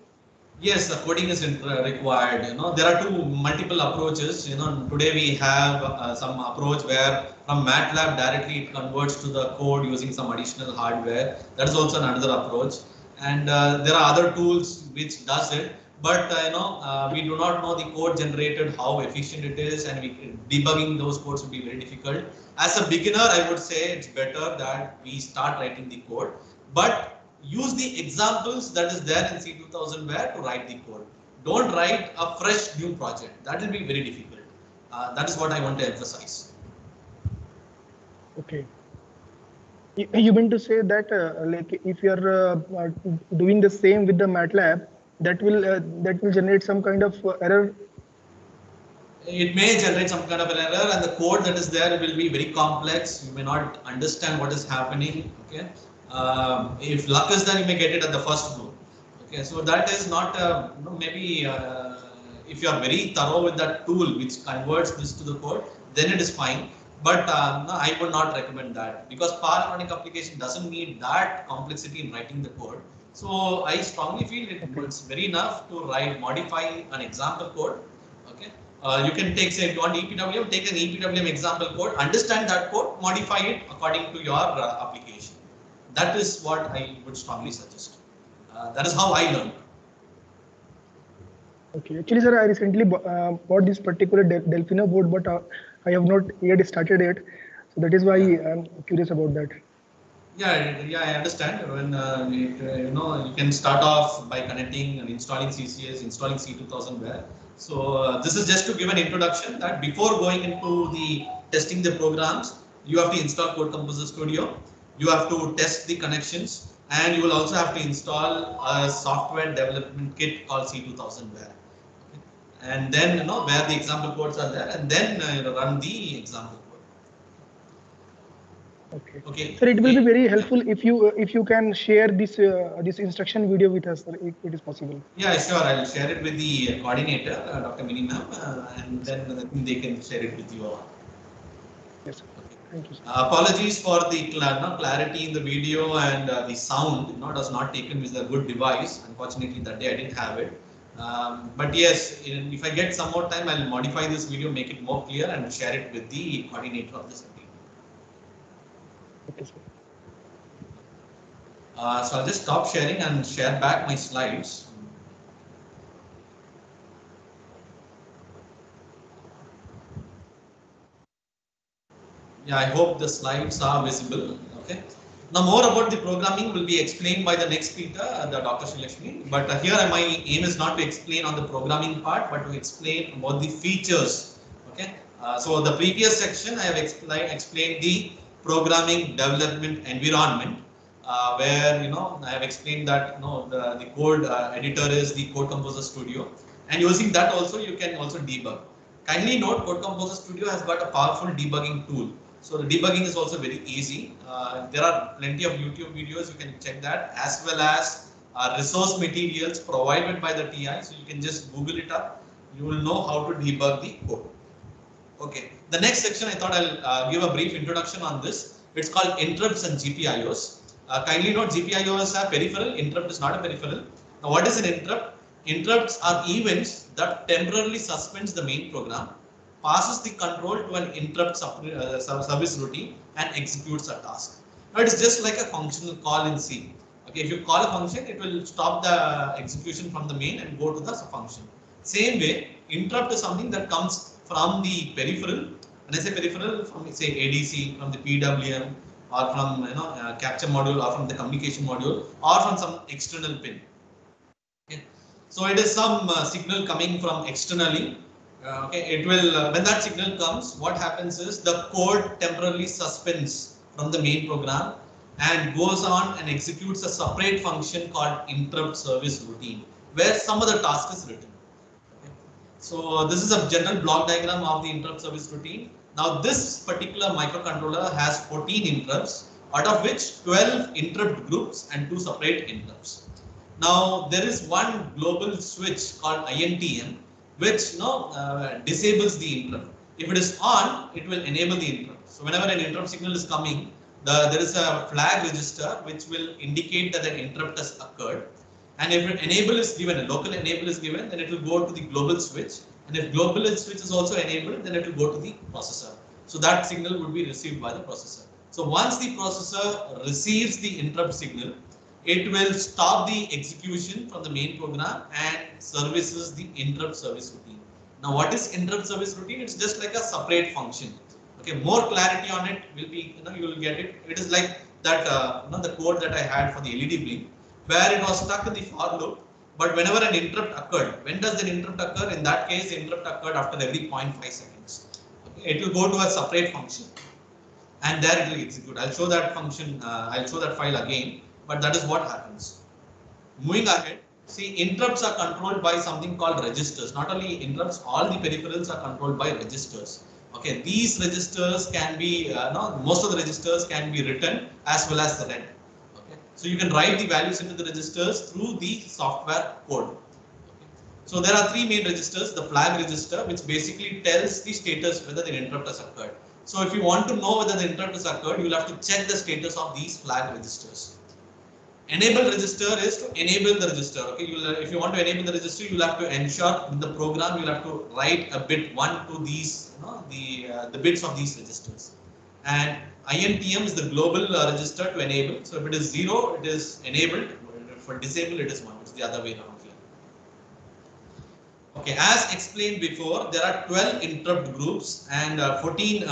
Yes, the coding is required. There are multiple approaches. Today we have some approach where from MATLAB directly it converts to the code using some additional hardware. That is also another approach. And there are other tools which does it. But we do not know the code generated, how efficient it is, and debugging those codes would be very difficult. As a beginner, I would say it's better that we start writing the code. But use the examples that is there in C2000ware to write the code. Don't write a fresh new project. That will be very difficult. That is what I want to emphasize. Okay. You mean to say that like if you are doing the same with the MATLAB, that will generate some kind of error? It may generate some kind of an error, and the code that is there will be very complex. You may not understand what is happening. Okay. If luck is there, you may get it at the first go. Okay, so that is not maybe if you are very thorough with that tool which converts this to the code, then it is fine. But no, I would not recommend that because power electronic application doesn't need that complexity in writing the code. So I strongly feel it's very enough to modify an example code. Okay, you can take, say, if you want EPWM, take an EPWM example code, understand that code, modify it according to your application. That is what I would strongly suggest. That is how I learned. Okay, actually, sir, I recently bought this particular Delfino board, but I have not yet started it. So that is why I'm curious about that. Yeah, I understand. When you can start off by connecting and installing CCS, installing C2000ware. So this is just to give an introduction that before going into the testing the programs, you have to install Code Composer Studio. You have to test the connections, and you will also have to install a software development kit called C2000ware. Okay. And then where the example codes are there, and then run the example code. Okay. Sir, it will be very helpful if you can share this this instruction video with us, sir, if it is possible. Yeah, sure. I'll share it with the coordinator, Dr. Mini ma'am, and then they can share it with you all. Yes, sir. Thank you, sir. Apologies for the clarity in the video and the sound. Does not taken with a good device. Unfortunately, that day I didn't have it. But yes, if I get some more time, I'll modify this video, make it more clear, and share it with the coordinator of this meeting. Okay, sir. So I'll just stop sharing and share back my slides. Yeah, I hope the slides are visible. Okay. Now more about the programming will be explained by the next speaker, the Dr. Sri Lakshmi. But here my aim is not to explain on the programming part, but to explain about the features. Okay. So the previous section I have explained the programming development environment, where I have explained that the code editor is the Code Composer Studio, and using that also you can also debug. Kindly note, Code Composer Studio has got a powerful debugging tool. So the debugging is also very easy. There are plenty of YouTube videos, you can check that, as well as resource materials provided by the TI. So you can just Google it up. You will know how to debug the code. Okay. The next section, I thought I'll give a brief introduction on this. It's called interrupts and GPIOs. kindly note GPIO is a peripheral, interrupt is not a peripheral. Now what is an interrupt? Interrupts are events that temporarily suspends the main program, passes the control to an interrupt service routine and executes a task. Now it is just like a functional call in C. Okay, if you call a function, it will stop the execution from the main and go to the function. Same way, interrupt is something that comes from the peripheral. When I say peripheral, from say ADC, from the PWM, or from capture module, or from the communication module, or from some external pin. Okay. So it is some signal coming from externally. Okay, it will when that signal comes, what happens is the code temporarily suspends from the main program and goes on and executes a separate function called interrupt service routine, where some other task is written. Okay. So this is a general block diagram of the interrupt service routine. Now this particular microcontroller has 14 interrupts, out of which 12 interrupt groups and 2 separate interrupts. Now there is one global switch called INTM, which disables the interrupt. If it is on, it will enable the interrupt. So whenever an interrupt signal is coming, there is a flag register which will indicate that the interrupt has occurred. And if an enable is given, a local enable is given, then it will go to the global switch. And if global switch is also enabled, then it will go to the processor. So that signal would be received by the processor. So once the processor receives the interrupt signal, it will stop the execution from the main program and services the interrupt service routine. Now what is interrupt service routine? It's just like a separate function. Okay, more clarity on it will be, you will get it. It is like that, the code that I had for the LED blink, where it was stuck in the for loop. But whenever an interrupt occurred, when does the interrupt occur? In that case, the interrupt occurred after every 0.5 seconds. Okay, it will go to a separate function, and there it will execute. I'll show that function. I'll show that file again. But that is what happens. Moving ahead, see, interrupts are controlled by something called registers. Not only interrupts, all the peripherals are controlled by registers. Okay, these registers can be, most of the registers can be written as well as read. Okay, so you can write the values into the registers through the software code. Okay. So there are 3 main registers: the flag register, which basically tells the status whether the interrupt has occurred. So if you want to know whether the interrupt has occurred, you will have to check the status of these flag registers. Enable register is to enable the register. Okay, if you want to enable the register, you will have to ensure in the program you will have to write a bit 1 to these, the bits of these registers. And INTM is the global register to enable. So if it is 0, it is enabled. For disable, it is 1. It's the other way around here. Okay, as explained before, there are 12 interrupt groups and 14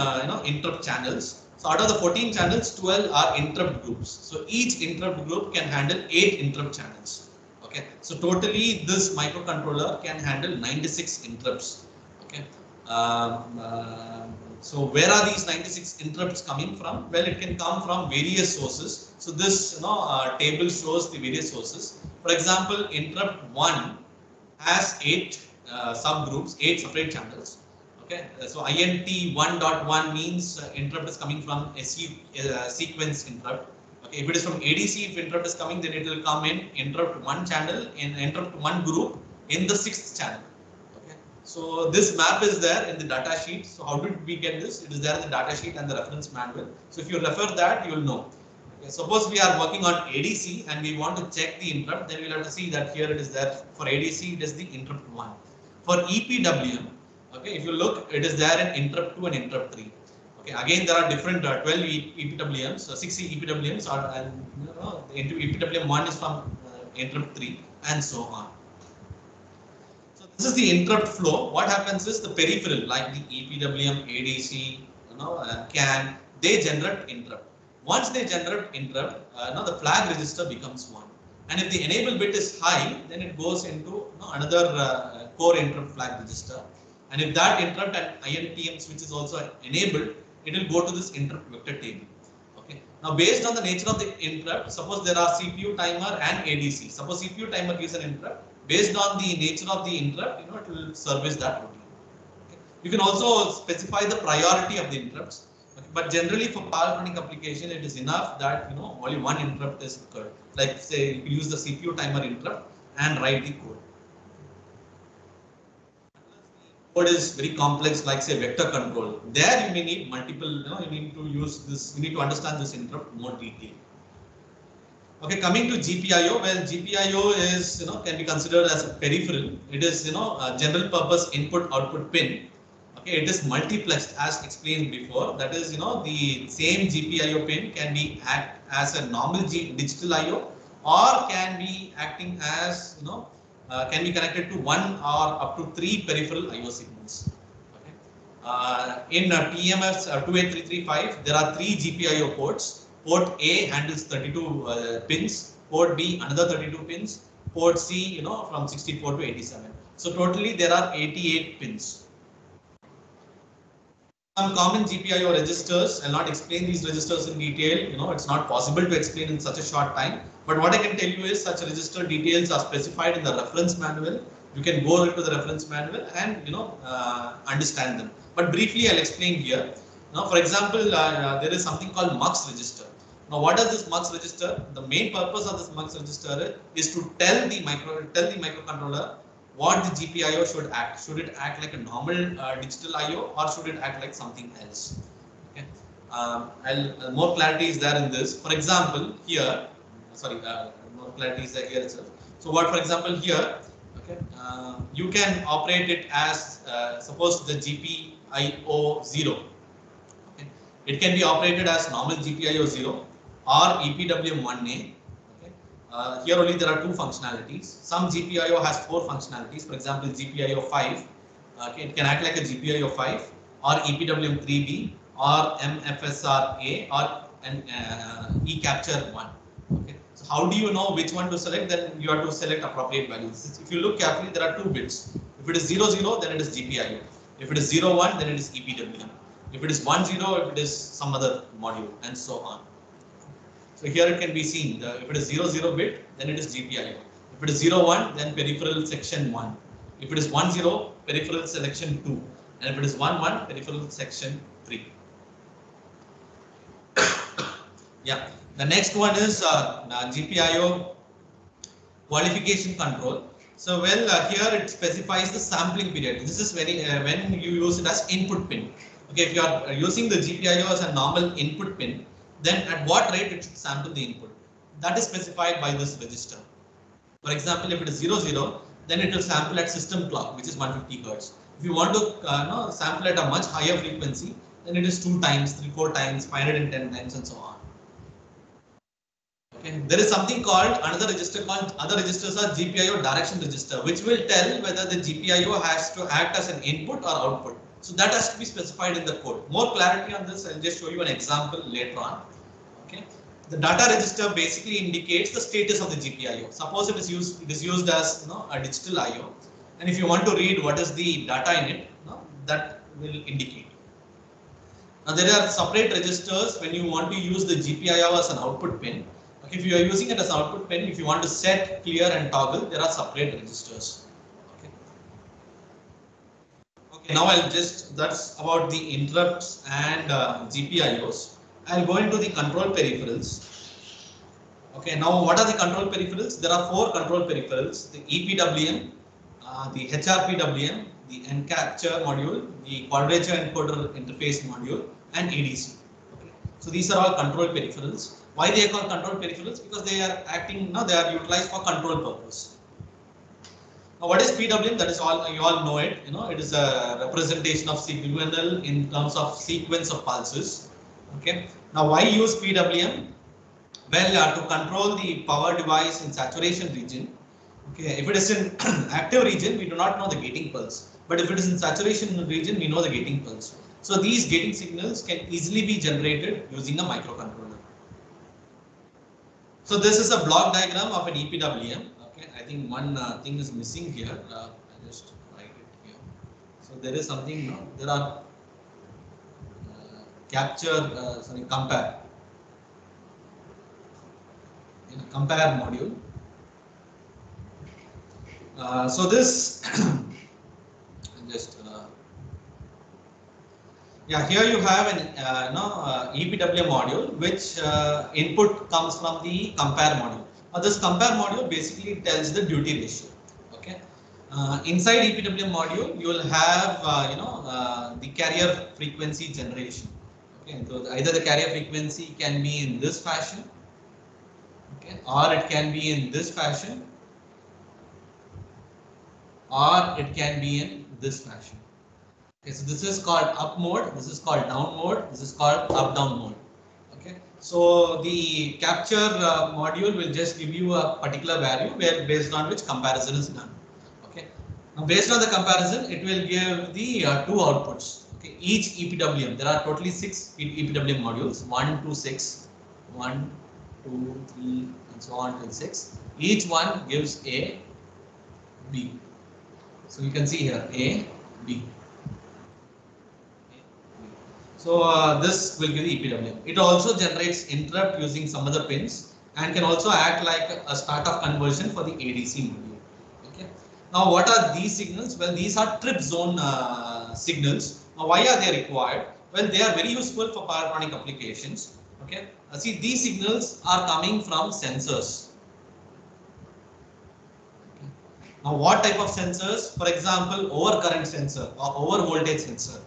interrupt channels. So out of the 14 channels, 12 are interrupt groups. So each interrupt group can handle 8 interrupt channels. Okay, so totally this microcontroller can handle 96 interrupts. Okay, so where are these 96 interrupts coming from? Well, it can come from various sources. So this table shows the various sources. For example, interrupt 1 has 8 subgroups, 8 separate channels. Okay, so INT 1.1 means interrupt is coming from a sequence interrupt. Okay, if it is from ADC, if interrupt is coming, then it will come in interrupt 1 channel, in interrupt 1 group in the 6th channel. Okay, so this map is there in the data sheet. So how did we get this? It is there in the data sheet and the reference manual. So if you refer that, you will know. Okay, suppose we are working on ADC and we want to check the interrupt, then we will have to see that here it is there. For ADC, it is the interrupt 1. For EPWM, okay, if you look, it is there in interrupt 2 and interrupt 3. Okay, again there are different 12 EPWMs, 6 EPWMs, and EPWM 1 is from interrupt 3, and so on. So this is the interrupt flow. What happens is the peripheral, like the EPWM, ADC, CAN, they generate interrupt. Once they generate interrupt, the flag register becomes 1. And if the enable bit is high, then it goes into another core interrupt flag register. And if that interrupt and INTM switch is also enabled, it will go to this interrupt vector table. Okay. Now, based on the nature of the interrupt, suppose there are CPU timer and ADC. Suppose CPU timer gives an interrupt. Based on the nature of the interrupt, it will service that routine. Okay. You can also specify the priority of the interrupts. Okay. But generally, for power electronic application, it is enough that only one interrupt is occurred. Like say, you use the CPU timer interrupt and write the code. Code is very complex, like say vector control. There you may need multiple, you need to use this, you need to understand this interrupt more detail. Okay, coming to GPIO, well, GPIO is, can be considered as a peripheral. It is, a general purpose input output pin. Okay, it is multiplexed as explained before. That is, the same GPIO pin can be act as a normal digital IO, or can be acting as, can be connected to one or up to 3 peripheral IO signals. Okay. In TMS 28335, there are 3 GPIO ports. Port A handles 32 pins, port B another 32 pins, port C, from 64 to 87. So totally there are 88 pins. Some common GPIO registers. I'll not explain these registers in detail. It's not possible to explain in such a short time. But what I can tell you is such register details are specified in the reference manual. You can go into the reference manual and understand them. But briefly, I'll explain here. Now, for example, there is something called MUX register. Now, what does this MUX register? The main purpose of this MUX register is to tell the microcontroller what the GPIO should act. Should it act like a normal digital IO, or should it act like something else? Okay. More clarity is there in this. For example, here, more clarity is there here itself. So, what, for example, here, okay, you can operate it as suppose the GPIO 0. Okay. It can be operated as normal GPIO 0 or EPWM 1A. Here only there are 2 functionalities. Some GPIO has 4 functionalities. For example, GPIO 5, okay, it can act like a GPIO 5 or EPWM 3B or MFSR-A or eCapture 1. Okay. So how do you know which one to select? Then you have to select appropriate values. If you look carefully, there are 2 bits. If it is 00, then it is GPIO. If it is 01, then it is EPWM. If it is 10, it is some other module, and so on. So here it can be seen, if it is 00 bit, then it is GPIO. If it is 01, then peripheral section 1. If it is 10, peripheral section 2. And if it is 11, peripheral section 3. Yeah, the next one is GPIO qualification control. So, well, here it specifies the sampling period. This is very when you use it as input pin. Okay, if you are using the GPIO as a normal input pin, then at what rate it should sample the input. That is specified by this register. For example, if it is 00, then it will sample at system clock, which is 150 Hz. If you want to sample at a much higher frequency, then it is 2 times, 3, 4 times, 510 times, and so on. Okay. There is something called another register called other registers are GPIO direction register, which will tell whether the GPIO has to act as an input or output. So that has to be specified in the code. More clarity on this, I'll just show you an example later on. Okay. The data register basically indicates the status of the GPIO. Suppose it is used as a digital IO, and if you want to read what is the data in it, that will indicate. Now there are separate registers when you want to use the GPIO as an output pin. Okay, if you are using it as an output pin, if you want to set, clear, and toggle, there are separate registers. Okay, now that's about the interrupts and GPIOs. I'll go into the control peripherals. Okay, now what are the control peripherals? There are 4 control peripherals: the EPWM, the HRPWM, the encapture module, the quadrature encoder interface module, and ADC. Okay, so these are all control peripherals. Why they are called control peripherals? Because they are acting, they are utilized for control purpose. Now, what is PWM? That is all, you all know it. It is a representation of signal in terms of sequence of pulses. Okay. Now, why use PWM? Well, to control the power device in saturation region. Okay. If it is in active region, we do not know the gating pulse. But if it is in saturation region, we know the gating pulse. So these gating signals can easily be generated using a microcontroller. So this is a block diagram of an EPWM. Okay, I think one thing is missing here. I just write it here. So there is something. There are compare. In a compare module. So this just. Yeah, here you have an EPWM module, which input comes from the compare module. Now this compare module basically tells the duty ratio. Okay, inside EPWM module you will have the carrier frequency generation. Okay, so either the carrier frequency can be in this fashion. Okay, Okay, or it can be in this fashion, or it can be in this fashion. Okay, so this is called up mode, this is called down mode, this is called up down mode. Okay, so the capture module will just give you a particular value where based on which comparison is done. Okay, now based on the comparison, it will give the two outputs. Okay, each EPWM, there are totally 6 EPWM modules, 1 to 6, 1, 2, 3, and so on till 6. Each one gives A, B. So you can see here A, B. So this will give the EPWM. It also generates interrupt using some other pins and can also act like a start of conversion for the ADC module. Okay. Now what are these signals? Well, these are trip zone signals. Now why are they required? Well, they are very useful for power electronic applications. Okay. See, these signals are coming from sensors. Okay. Now what type of sensors? For example, overcurrent sensor or over voltage sensor.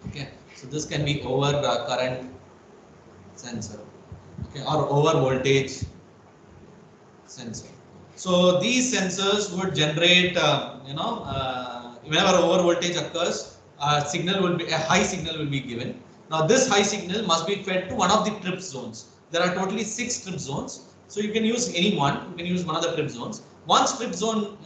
Okay. So this can be over current sensor, okay, or over voltage sensor. So these sensors would generate, whenever over voltage occurs, a high signal will be given. Now this high signal must be fed to one of the trip zones. There are totally 6 trip zones. So you can use any one. You can use one of the trip zones. Once trip zone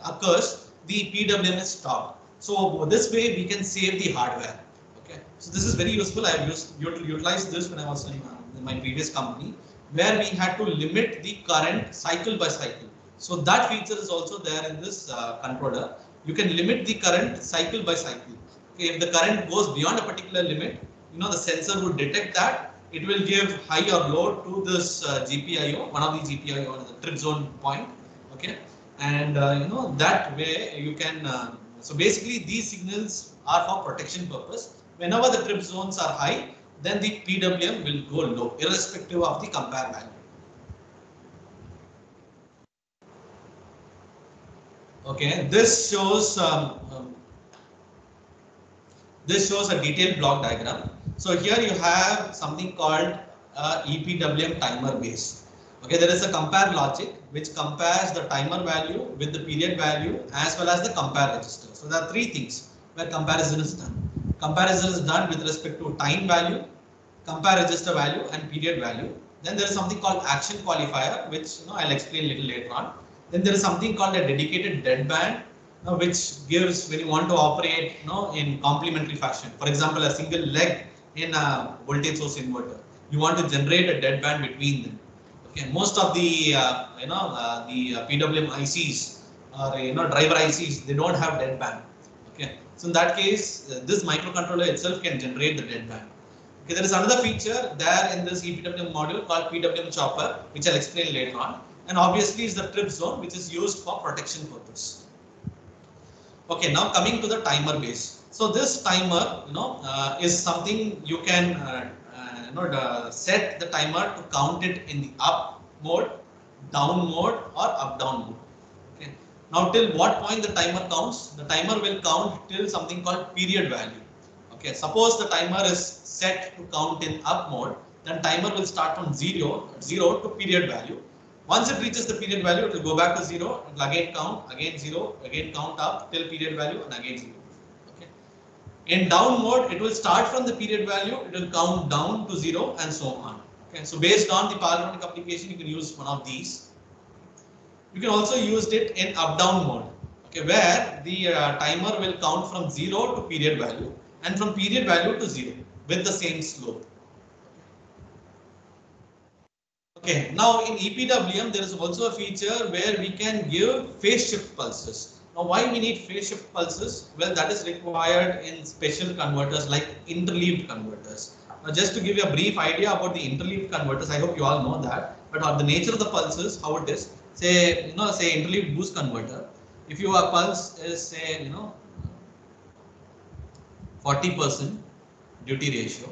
occurs, the PWM is stopped. So this way we can save the hardware. Okay, so this is very useful. I have utilized this when I was in my previous company, where we had to limit the current cycle by cycle. So that feature is also there in this controller. You can limit the current cycle by cycle. Okay, if the current goes beyond a particular limit, the sensor would detect that. It will give high or low to this GPIO, one of the GPIO, the trip zone point. Okay, and that way you can. So basically, these signals are for protection purpose. Whenever the trip zones are high, then the PWM will go low, irrespective of the compare value. Okay, this shows a detailed block diagram. So here you have something called EPWM timer base. Okay, there is a compare logic which compares the timer value with the period value as well as the compare register. So there are 3 things where comparison is done. Comparison is done with respect to time value, compare register value, and period value. Then there is something called action qualifier, which I'll explain a little later on. Then there is something called a dedicated deadband, which gives when you want to operate in complementary fashion. For example, a single leg in a voltage source inverter, you want to generate a deadband between them. Okay, most of the PWM ICs or driver ICs, they don't have deadband. Okay, so in that case, this microcontroller itself can generate the deadband. Okay, there is another feature there in this EPWM module called PWM chopper, which I'll explain later on. And obviously is the trip zone, which is used for protection purpose. Okay, now coming to the timer base. So this timer, is something you can set the timer to count it in the up mode, down mode, or up down mode. Okay. Now till what point the timer counts? The timer will count till something called period value. Okay, suppose the timer is set to count in up mode, then timer will start from 0 to period value. Once it reaches the period value, it will go back to 0, it will again count, again 0, again count up till period value, and again 0. Okay. In down mode, it will start from the period value, it will count down to 0, and so on. Okay. So based on the power electronic application, you can use one of these. You can also use it in up-down mode, okay, where the timer will count from 0 to period value and from period value to 0 with the same slope. Okay, now in EPWM there is also a feature where we can give phase shift pulses. Now why we need phase shift pulses? Well, that is required in special converters like interleaved converters. Now just to give you a brief idea about the interleaved converters, I hope you all know that, but on the nature of the pulses, how it is, say interleaved boost converter, if your pulse is say 40% duty ratio.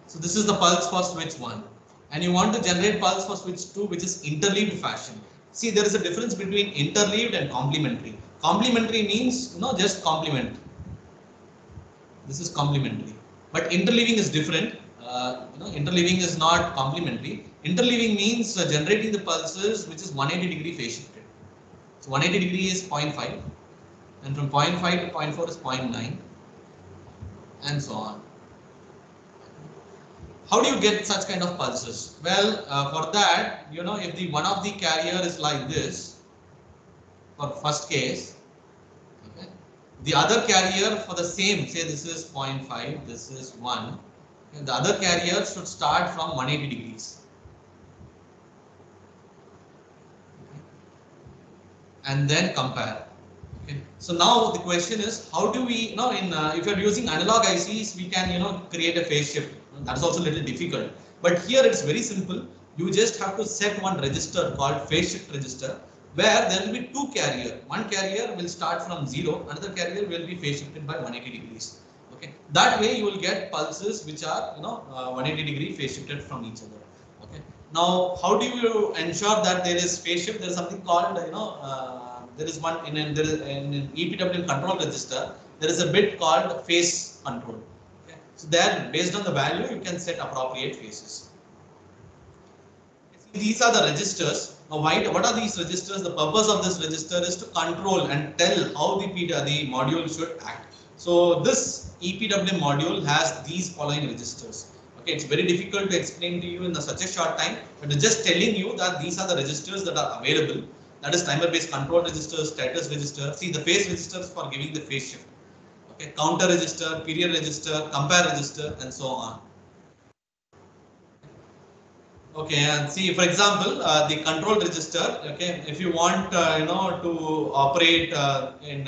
So this is the pulse for switch 1, and you want to generate pulse for switch 2, which is interleaved fashion. See, there is a difference between interleaved and complementary. Complementary means just complement. This is complementary, but interleaving is different. interleaving is not complementary. Interleaving means generating the pulses which is 180 degree phase shifted. So 180 degree is 0.5, and from 0.5 to 0.4 is 0.9, and so on. How do you get such kind of pulses? Well, for that, if the one of the carrier is like this, for first case, okay, the other carrier for the same, say this is 0.5, this is 1, and the other carrier should start from 180 degrees. Okay, and then compare. Okay. So now the question is, how do we, if you're using analog ICs, we can, create a phase shift. That's also a little difficult. But here it's very simple. You just have to set one register called phase shift register, where there will be two carrier. One carrier will start from 0, another carrier will be phase shifted by 180 degrees. Okay. That way you will get pulses which are, 180 degree phase shifted from each other. Okay. Now, how do you ensure that there is phase shift? There is something called, there is one in an EPWM control register. There is a bit called phase control. Okay. So there, based on the value, you can set appropriate phases. These are the registers. Now, what are these registers? The purpose of this register is to control and tell how the module should act. So this EPWM module has these following registers. Okay, it's very difficult to explain to you in such a short time, but just telling you that these are the registers that are available. That is timer-based control register, status register. See, the phase registers for giving the phase shift. Okay, counter register, period register, compare register, and so on. Okay, and see, for example, the control register. Okay, if you want, to operate in,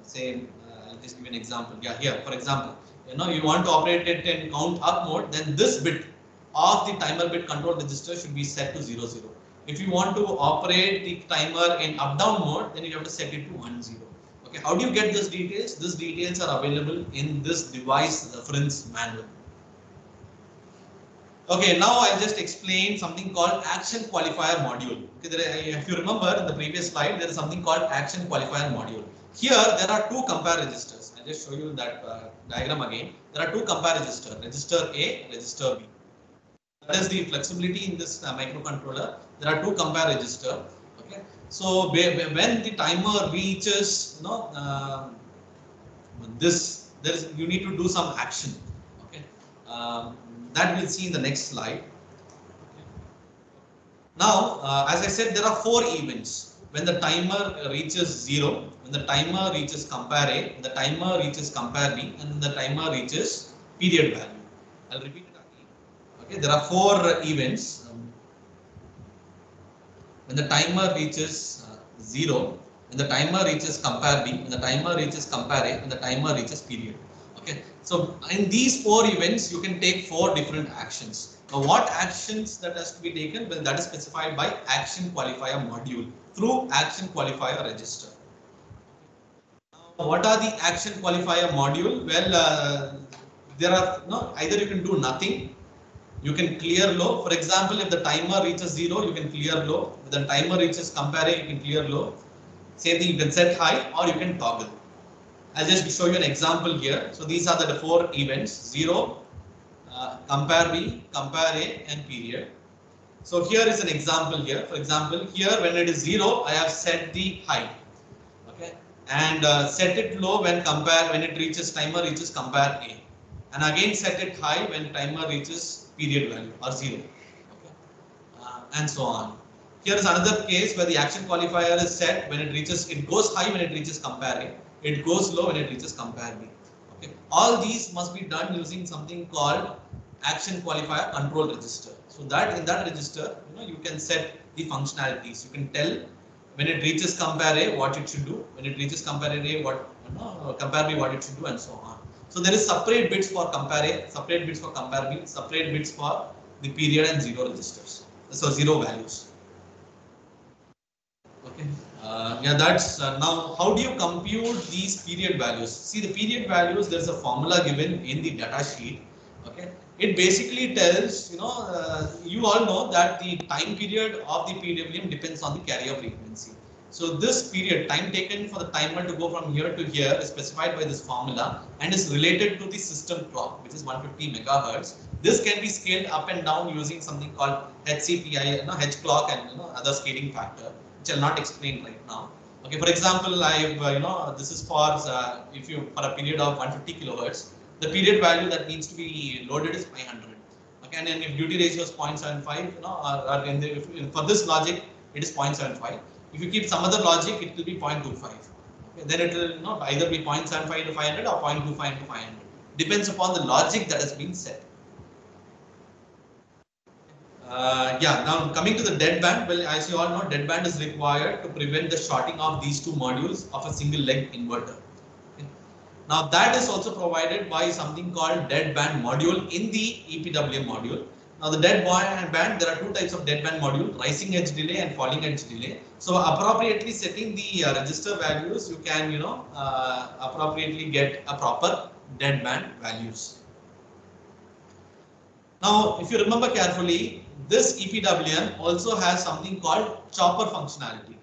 say, I'll just give you an example. Yeah, here, for example, you want to operate it in count up mode, then this bit of the timer bit control register should be set to 00. If you want to operate the timer in up down mode, then you have to set it to 10. Okay, how do you get these details? These details are available in this device reference manual. Okay, now I'll just explain something called action qualifier module. Okay, if you remember in the previous slide, there is something called action qualifier module. Here, there are two compare registers. I'll just show you that diagram again. There are two compare registers, register A, register B. That is the flexibility in this microcontroller. There are two compare registers. Okay, so when the timer reaches, you need to do some action. Okay. That we'll see in the next slide. Now, as I said, there are 4 events. When the timer reaches 0, when the timer reaches compare A, when the timer reaches compare B, and the timer reaches period value. I'll repeat it again. Okay, there are 4 events. When the timer reaches 0, when the timer reaches compare B, when the timer reaches compare A, when the timer reaches period. Okay, so in these 4 events, you can take 4 different actions. Now, what actions that has to be taken? Well, that is specified by action qualifier module through action qualifier register. Now, what are the action qualifier module? Well, there are either you can do nothing, you can clear low. For example, if the timer reaches 0, you can clear low. If the timer reaches compare A, you can clear low. Same thing, you can set high or you can toggle. I'll just show you an example here. So these are the 4 events: 0, compare B, compare A, and period. So here is an example here. For example, here when it is 0, I have set the high. Okay, and set it low when it reaches timer reaches compare A, and again set it high when timer reaches period value or 0. Okay, and so on. Here is another case where the action qualifier is set when it goes high when it reaches compare A. It goes low when it reaches compare B. Okay. All these must be done using something called action qualifier control register. So that in that register, you can set the functionalities. You can tell when it reaches compare A what it should do, when it reaches compare A compare B what it should do, and so on. So there is separate bits for compare A, separate bits for compare B, separate bits for the period and 0 registers. So 0 values. Okay. Yeah, that's now how do you compute these period values? See, the period values, there's a formula given in the data sheet. Okay, it basically tells, you all know that the time period of the PWM depends on the carrier frequency. So this period, time taken for the timer to go from here to here is specified by this formula and is related to the system clock, which is 150 megahertz. This can be scaled up and down using something called HCPI, H clock, and other scaling factor, which I'll not explain right now. Okay, for example, I've this is for if you for a period of 150 kilohertz, the period value that needs to be loaded is 500. Okay, and then if duty ratio is 0.75, for this logic it is 0.75. If you keep some other logic, it will be 0.25. Okay, then it will not either be 0.75 into 500 or 0.25 into 500. Depends upon the logic that has been set. Yeah, now coming to the deadband, well, as you all know, deadband is required to prevent the shorting of these two modules of a single leg inverter. Okay. Now that is also provided by something called deadband module in the EPWM module. Now the deadband, there are two types of deadband module, rising edge delay and falling edge delay. So appropriately setting the register values, you can appropriately get a proper deadband values. Now, if you remember carefully, this EPWM also has something called chopper functionality.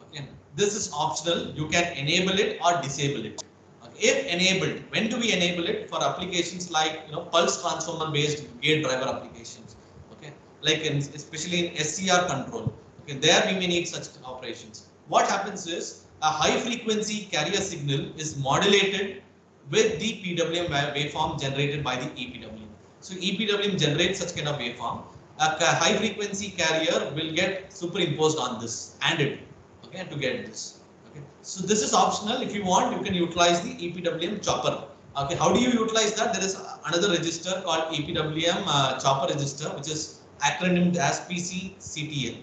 Okay, this is optional. You can enable it or disable it. Okay. If enabled, when do we enable it? For applications like pulse transformer based gate driver applications. Okay, like especially in SCR control. Okay, there we may need such operations. What happens is a high frequency carrier signal is modulated with the PWM waveform generated by the EPWM. So EPWM generates such kind of waveform. A high frequency carrier will get superimposed on this and it, okay, to get this. Okay, so this is optional. If you want, you can utilize the EPWM chopper. Okay, how do you utilize that? There is another register called EPWM chopper register, which is acronymed as PCCTL.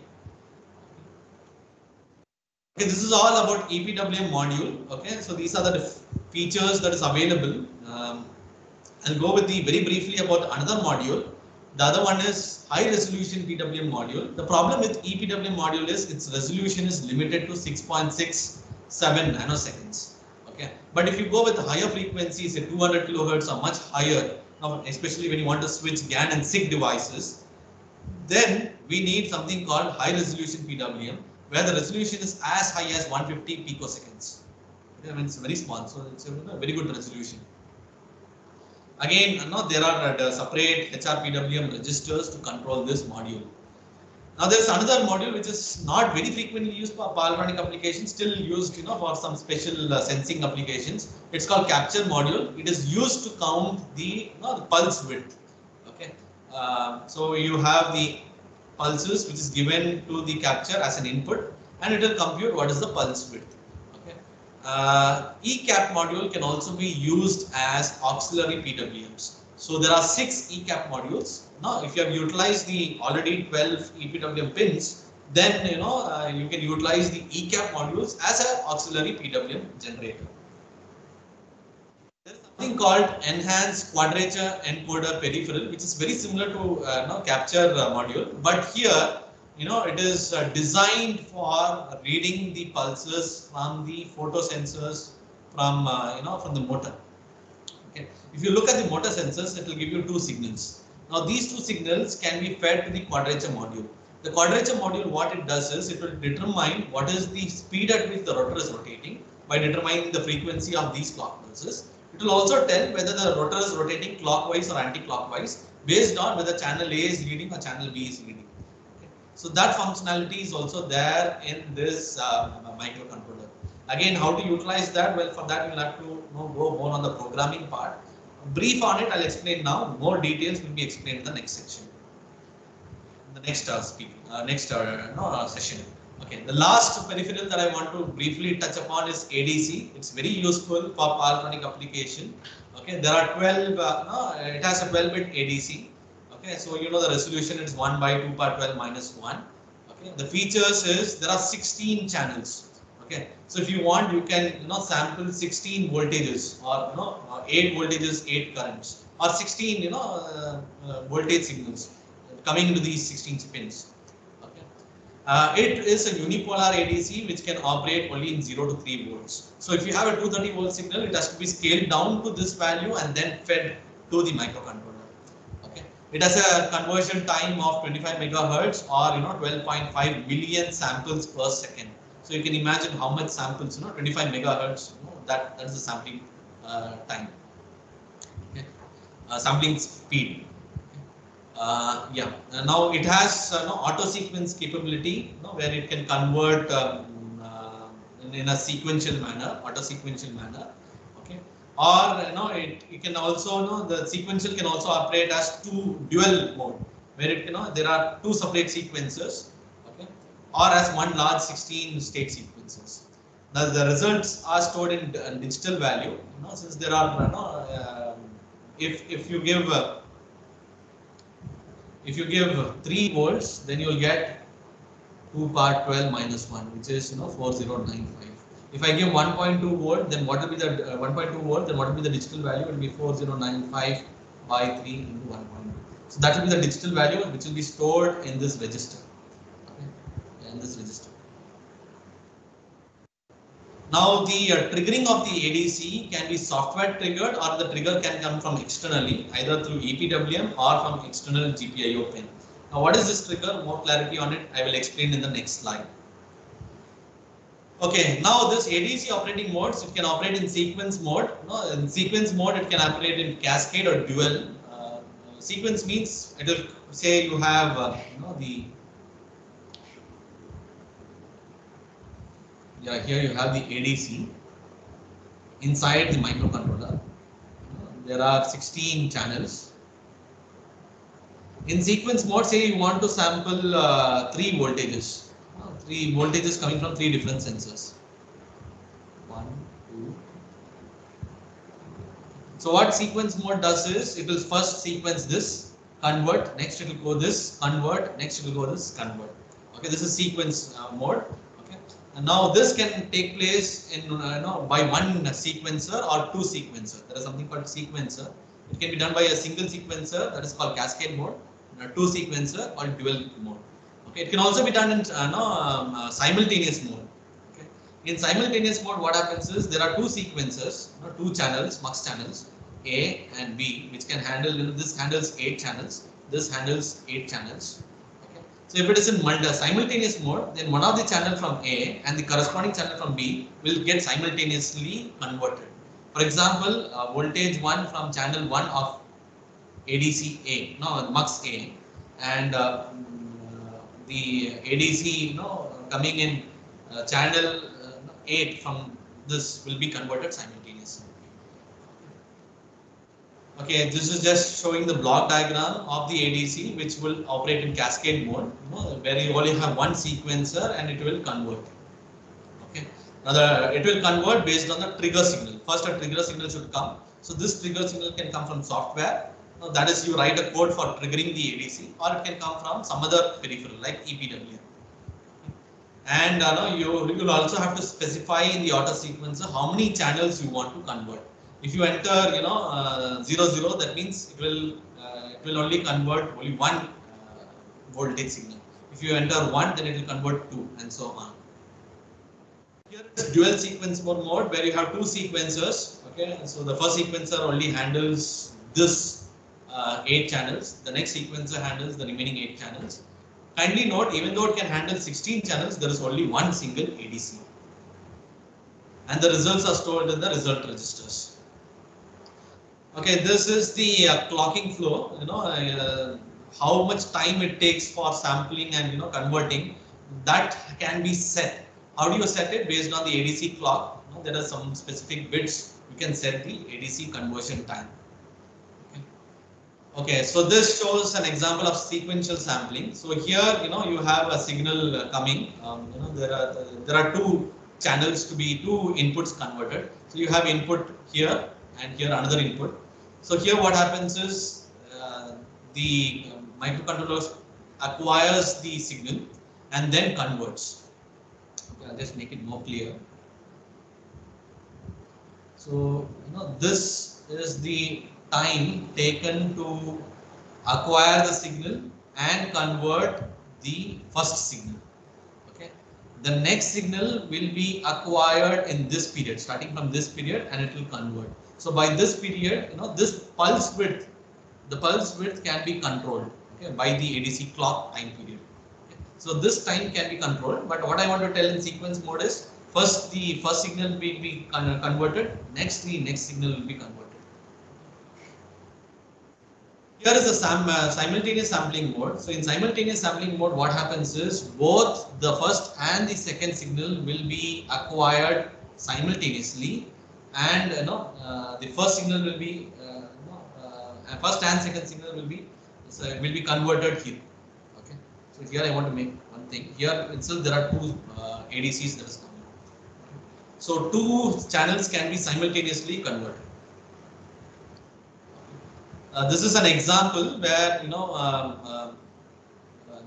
Okay, this is all about EPWM module. Okay, so these are the features that is available. I'll go with very briefly about another module. The other one is high resolution PWM module. The problem with EPWM module is its resolution is limited to 6.67 nanoseconds. Okay, but if you go with higher frequencies, say 200 kilohertz or much higher, especially when you want to switch GAN and SIG devices, then we need something called high resolution PWM, where the resolution is as high as 150 picoseconds. Okay, I mean, it's very small, so it's a very good resolution. Again, there are separate HRPWM registers to control this module. Now there is another module which is not very frequently used for power electronic applications, still used for some special sensing applications. It's called capture module. It is used to count the pulse width. Okay, so you have the pulses which is given to the capture as an input, and it will compute what is the pulse width. ECAP module can also be used as auxiliary PWMs. So there are 6 ECAP modules. Now, if you have utilized the already 12 EPWM pins, then you can utilize the ECAP modules as an auxiliary PWM generator. There is something called enhanced quadrature encoder peripheral, which is very similar to capture module, but here it is designed for reading the pulses from the photosensors from from the motor. Okay, if you look at the motor sensors, it will give you 2 signals. Now these 2 signals can be fed to the quadrature module. The quadrature module, what it does is it will determine what is the speed at which the rotor is rotating by determining the frequency of these clock pulses. It will also tell whether the rotor is rotating clockwise or anti-clockwise based on whether channel A is leading or channel B is leading. So that functionality is also there in this microcontroller. Again, how to utilize that? Well, for that you'll have to go more on the programming part. Brief on it, I'll explain now. More details will be explained in the next section. The next session. Okay, the last peripheral that I want to briefly touch upon is ADC. It's very useful for power electronic application. Okay, there are 12. It has a 12-bit ADC. Okay, so the resolution is 1 by 2 power 12 minus 1. Okay, the features is there are 16 channels. Okay, so if you want, you can sample 16 voltages or 8 voltages, 8 currents, or 16 voltage signals coming into these 16 pins. Okay, it is a unipolar ADC which can operate only in 0 to 3 volts. So if you have a 230 volt signal, it has to be scaled down to this value and then fed to the microcontroller. It has a conversion time of 25 megahertz or 12.5 million samples per second. So you can imagine how much samples, 25 megahertz, that is the sampling time, okay? Sampling speed. Yeah. Now it has auto sequence capability, where it can convert in a sequential manner, auto sequential manner. Okay. Or it can also the sequential can also operate as dual mode, where there are two separate sequences, okay, or as one large 16 state sequences. Now the results are stored in digital value. Since there are if you give 3 volts, then you will get 2 power 12 minus 1, which is 4095. If I give 1.2 volt, then what will be the 1.2 volt? Then what will be the digital value? It will be 4095 by 3 into 1.2. So that will be the digital value, which will be stored in this register. Okay, in this register. Now the triggering of the ADC can be software triggered, or the trigger can come from externally, either through EPWM or from external GPIO pin. Now what is this trigger? More clarity on it I will explain in the next slide. Okay, now this ADC operating modes, it can operate in sequence mode. In sequence mode it can operate in cascade or dual. Sequence means it will say you have here you have the ADC inside the microcontroller. There are 16 channels. In sequence mode, say you want to sample 3 voltages. 3 voltages coming from 3 different sensors. 1, 2. So what sequence mode does is, it will first sequence this, convert, next it will go this, convert, next it will go this, convert. Okay, this is sequence mode. And now this can take place in by one sequencer or 2 sequencer. There is something called sequencer. It can be done by a single sequencer, that is called cascade mode, and a 2 sequencer called dual mode. Okay, it can also be done in simultaneous mode. Okay, in simultaneous mode, what happens is there are 2 sequencers, 2 channels, mux channels, A and B, which can handle. This handles 8 channels. This handles 8 channels. So if it is in simultaneous mode, then one of the channel from A and the corresponding channel from B will get simultaneously converted. For example, voltage 1 from channel 1 of ADC A, mux A, and the ADC coming in channel 8 from this will be converted simultaneously. Okay, this is just showing the block diagram of the ADC, which will operate in cascade mode, where you only have one sequencer and it will convert. Okay, now it will convert based on the trigger signal. First, a trigger signal should come. So this trigger signal can come from software. That is, you write a code for triggering the ADC, or it can come from some other peripheral like EPWM. And you will also have to specify in the auto sequencer how many channels you want to convert. If you enter 00, that means it will only convert only one voltage signal. If you enter 1, then it will convert 2, and so on. Here it's dual sequence mode, where you have 2 sequencers. Okay, so the first sequencer only handles this 8 channels. The next sequencer handles the remaining 8 channels. Kindly note, even though it can handle 16 channels, there is only one single ADC, and the results are stored in the result registers. Okay, this is the clocking flow. How much time it takes for sampling and converting, that can be set. How do you set it? Based on the ADC clock. There are some specific bits you can set the ADC conversion time. Okay, so this shows an example of sequential sampling. So here, you have a signal coming. There are 2 channels to be 2 inputs converted. So you have input here and here another input. So here what happens is the microcontroller acquires the signal and then converts. Okay, I'll just make it more clear. So this is the time taken to acquire the signal and convert the first signal. Okay, the next signal will be acquired in this period, starting from this period, and it will convert. So by this period, this pulse width, the pulse width can be controlled, okay, by the ADC clock time period. Okay. So this time can be controlled, but what I want to tell in sequence mode is first the first signal will be converted, next the next signal will be converted. Here is the simultaneous sampling mode. So in simultaneous sampling mode, what happens is both the first and the second signal will be acquired simultaneously, and the first signal will be first and second signal will be converted here. Okay. So here I want to make one thing. Here itself there are two ADCs that is coming. So two channels can be simultaneously converted. This is an example where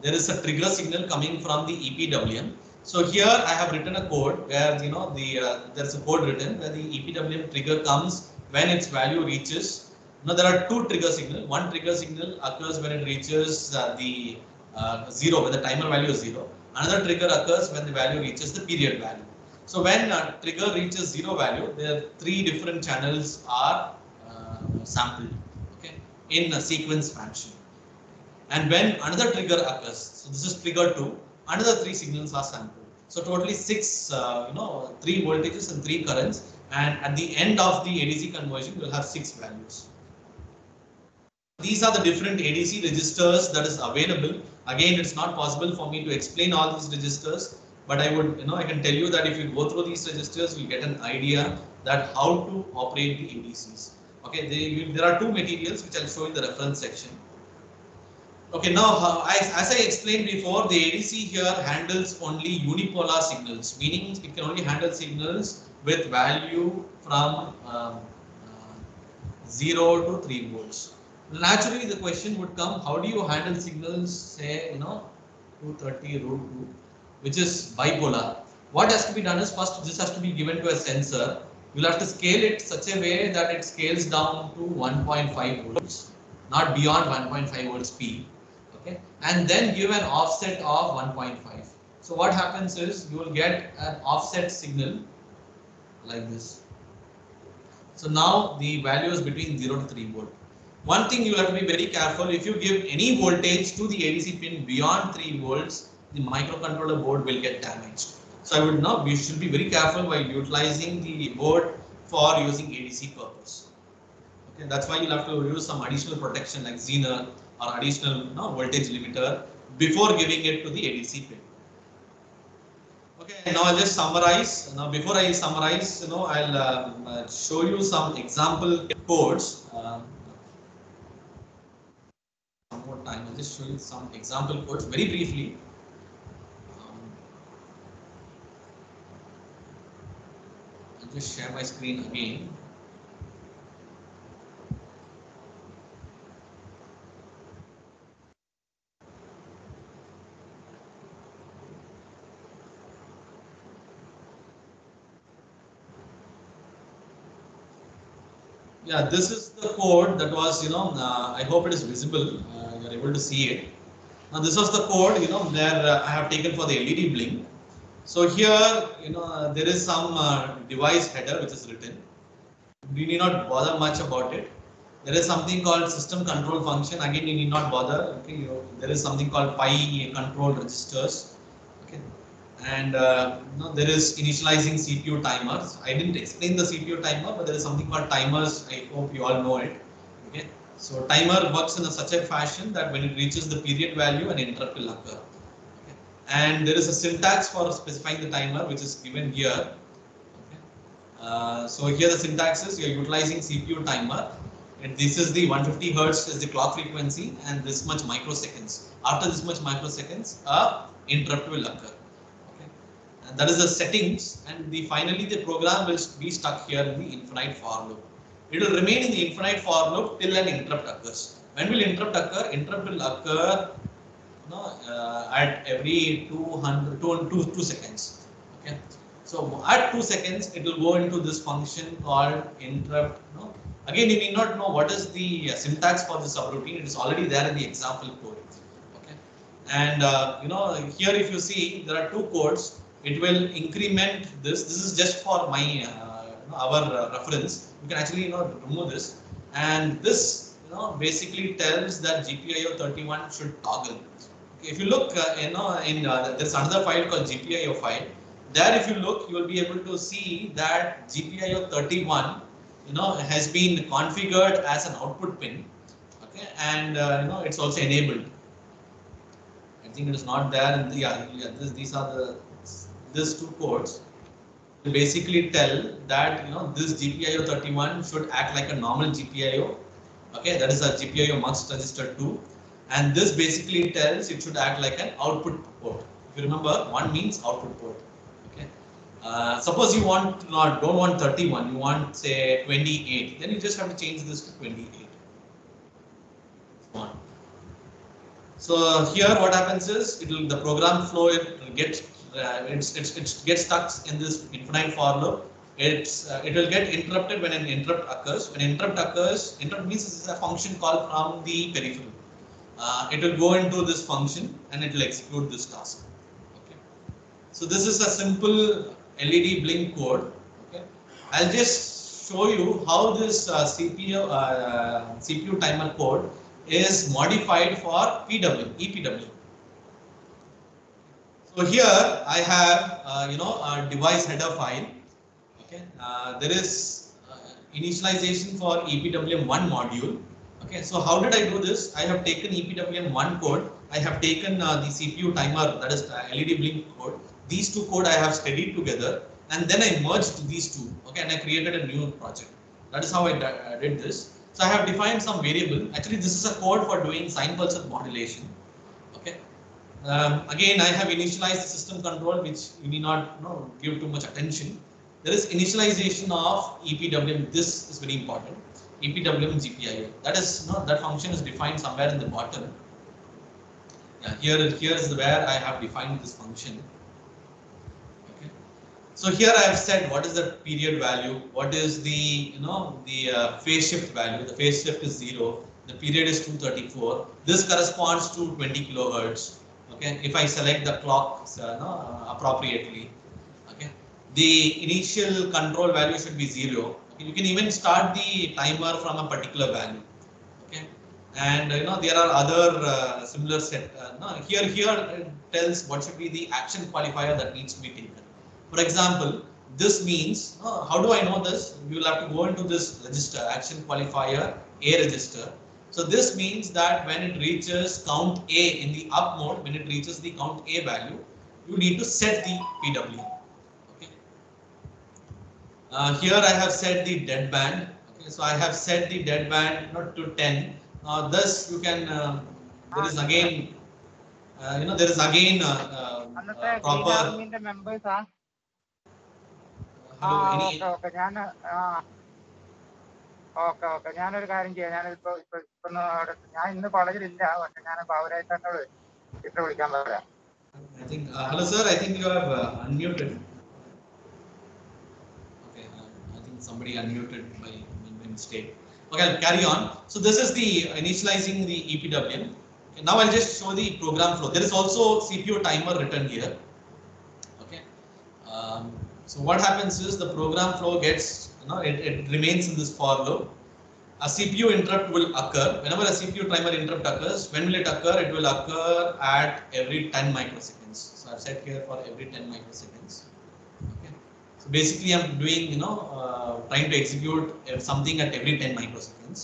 there is a trigger signal coming from the EPWM. So here I have written a code where there's a code written where the EPWM trigger comes when its value reaches. Now there are two trigger signals. One trigger signal occurs when it reaches the 0, when the timer value is 0. Another trigger occurs when the value reaches the period value. So when a trigger reaches 0 value, there are three different channels are sampled, okay, in a sequence fashion. And when another trigger occurs, so this is trigger 2, another three signals are sampled. So totally 6, 3 voltages and 3 currents, and at the end of the ADC conversion, we'll have 6 values. These are the different ADC registers that is available. Again, it's not possible for me to explain all these registers, but I would, I can tell you that if you go through these registers, you'll get an idea that how to operate the ADCs. Okay, there are two materials which I'll show in the reference section. Okay, now as I explained before, the ADC here handles only unipolar signals, meaning it can only handle signals with value from 0 to 3 volts. Naturally, the question would come: how do you handle signals, say 230 root 2, which is bipolar? What has to be done is first this has to be given to a sensor. You'll have to scale it such a way that it scales down to 1.5 volts, not beyond 1.5 volts peak. Okay, and then give an offset of 1.5. So what happens is you will get an offset signal like this. So now the value is between 0 to 3 volt. One thing you have to be very careful: if you give any voltage to the ADC pin beyond 3 volts, the microcontroller board will get damaged. So I would know we should be very careful while utilizing the board for using ADC purpose. Okay, that's why you'll have to use some additional protection like Zener or additional voltage limiter before giving it to the ADC pin. Okay, now I'll just summarize. Now before I summarize, I'll show you some example codes. Some more time, I'll just show you some example codes very briefly. I'll just share my screen again. Yeah, this is the code that was, I hope it is visible. You're able to see it. Now this was the code, there I have taken for the LED blink. So here, there is some device header which is written. We need not bother much about it. There is something called system control function. Again, you need not bother. Okay, there is something called PI control registers. Okay, and there is initializing CPU timers. I didn't explain the CPU timer, but there is something called timers. I hope you all know it. Okay, so timer works in such a fashion that when it reaches the period value, an interrupt will occur. Okay. And there is a syntax for specifying the timer, which is given here. Okay. So here the syntax is: you're utilizing CPU timer, and this is the 150 hertz is the clock frequency, and this much microseconds. After this much microseconds, a interrupt will occur. And that is the settings, and finally the program will be stuck here in the infinite for loop. It will remain in the infinite for loop till an interrupt occurs. When will interrupt occur? Interrupt will occur at every 2 seconds. Okay. So at 2 seconds, it will go into this function called interrupt. Again, you need not know what is the syntax for the subroutine. It is already there in the example code. Okay. And here if you see, there are two codes. It will increment this. This is just for my our reference. You can actually remove this, and this basically tells that GPIO 31 should toggle. If you look, there's another file called GPIO file. There, if you look, you will be able to see that GPIO 31, has been configured as an output pin. Okay, and it's also enabled. I think it is not there. In the, these are these two codes. Will basically tell that this GPIO 31 should act like a normal GPIO. Okay, that is a GPIO mux register 2. And this basically tells it should act like an output port. If you remember, 1 means output port. Okay. Suppose you don't want 31, you want say 28, then you just have to change this to 28. So here what happens is the program flow it gets stuck in this infinite for loop. It will get interrupted when an interrupt occurs. When interrupt occurs, interrupt means this is a function call from the peripheral. It will go into this function and it will execute this task. Okay. So this is a simple LED blink code. Okay. I'll just show you how this CPU timer code is modified for EPW. So here I have a device header file. Okay. There is initialization for EPWM1 module. Okay, so how did I do this? I have taken EPWM1 code. I have taken the CPU timer, that is LED blink code. These two code I have studied together, and then I merged these two. Okay, and I created a new project. That is how I did this. So I have defined some variable. Actually, this is a code for doing sine pulse width modulation. Okay. Again, I have initialized the system control, which you need not give too much attention. There is initialization of EPWM. This is very important. EPWM GPIO. That is that function is defined somewhere in the bottom. Yeah, here is where I have defined this function. Okay. So here I have said what is the period value, what is the phase shift value. The phase shift is 0. The period is 234. This corresponds to 20 kilohertz. Okay. If I select the clock appropriately. Okay. The initial control value should be 0. You can even start the timer from a particular value. Okay, and there are other similar set. Here it tells what should be the action qualifier that needs to be taken. For example, this means how do I know this? You will have to go into this register, action qualifier A register. So this means that when it reaches count A in the up mode, when it reaches the count A value, you need to set the PWM. Here I have set the dead band. Okay, so I have set the dead band to 10. Thus you can there is again proper. Members Okay. ഞാനൊരു കാര്യം ചെയ്യാം. ഞാനിപ്പോ ഞാൻ ഇന്ന് കോളേജിലില്ല. പക്ഷെ ഞാൻ പൗരായിട്ടോട് ഇത്ര വിളിക്കാൻ പറയാം. I think hello sir. I think you have unmuted. Somebody unmuted by mistake. Okay, I'll carry on. So this is the initializing the EPWM. Okay, now I'll just show the program flow. There is also CPU timer written here. Okay. So what happens is the program flow gets, it remains in this for loop. A CPU interrupt will occur. Whenever a CPU timer interrupt occurs, when will it occur? It will occur at every 10 microseconds. So I've set here for every 10 microseconds. Basically, I'm doing, trying to execute something at every 10 microseconds.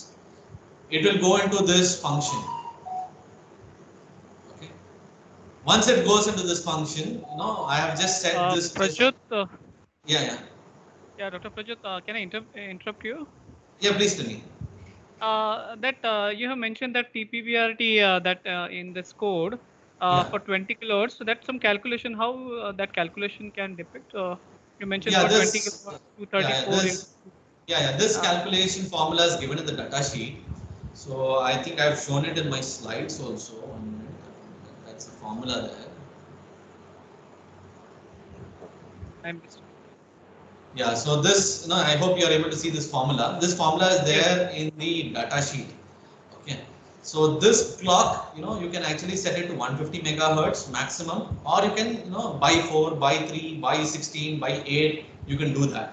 It will go into this function. Okay. Once it goes into this function, I have just set this. Prajut. Yeah, Dr. Prajut, can I interrupt you? Yeah, please tell me. You have mentioned that TPBRT in this code for 20 kilohertz. So that's some calculation. How that calculation can depict? You mentioned for 20 kilohertz to 34. This calculation formula is given in the data sheet. So I think I've shown it in my slides also. That's the formula there. I missed. Yeah, so this, I hope you are able to see this formula. This formula is there in the data sheet. Okay. So this clock, you can actually set it to 150 megahertz maximum, or you can, by 4, by 3, by 16, by 8, you can do that.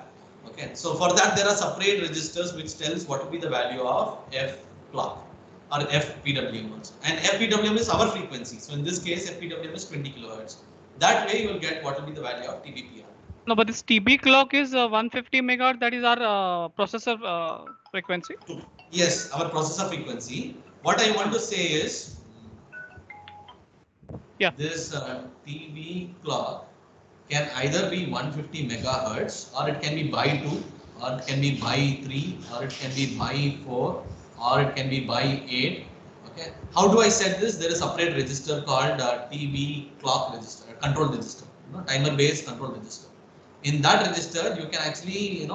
Okay. So for that, there are separate registers which tells what will be the value of F clock. or FPWM also. And FPWM is our frequency. So in this case, FPWM is 20 kilohertz. That way you will get what will be the value of TBPR. No, but this TB clock is 150 megahertz. That is our processor frequency. Yes, our processor frequency. What I want to say is, yeah, this TB clock can either be 150 megahertz, or it can be by 2, or it can be by 3, or it can be by 4, or it can be by 8. Okay. How do I set this? There is a separate register called TB clock register, control register, timer based control register. In that register, you can actually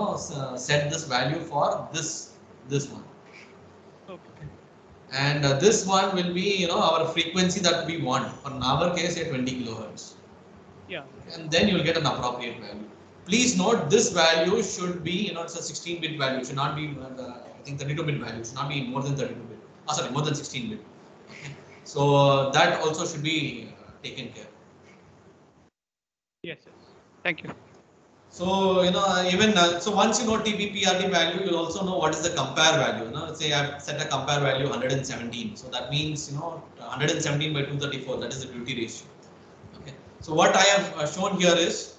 set this value for this one. Okay. And this one will be our frequency that we want. For in our case, say 20 kilohertz. Yeah. And then you will get an appropriate value. Please note this value should be it's a 16-bit value. It should not be I think 32-bit value. It should not be more than 32-bit. Sorry, more than 16-bit. Okay. So that also should be taken care. Yes. Yes. Thank you. So even so once you know TBPRD value, you'll also know what is the compare value. Let's say I've set a compare value 117. So that means 117 by 234. That is the duty ratio. Okay. So what I have shown here is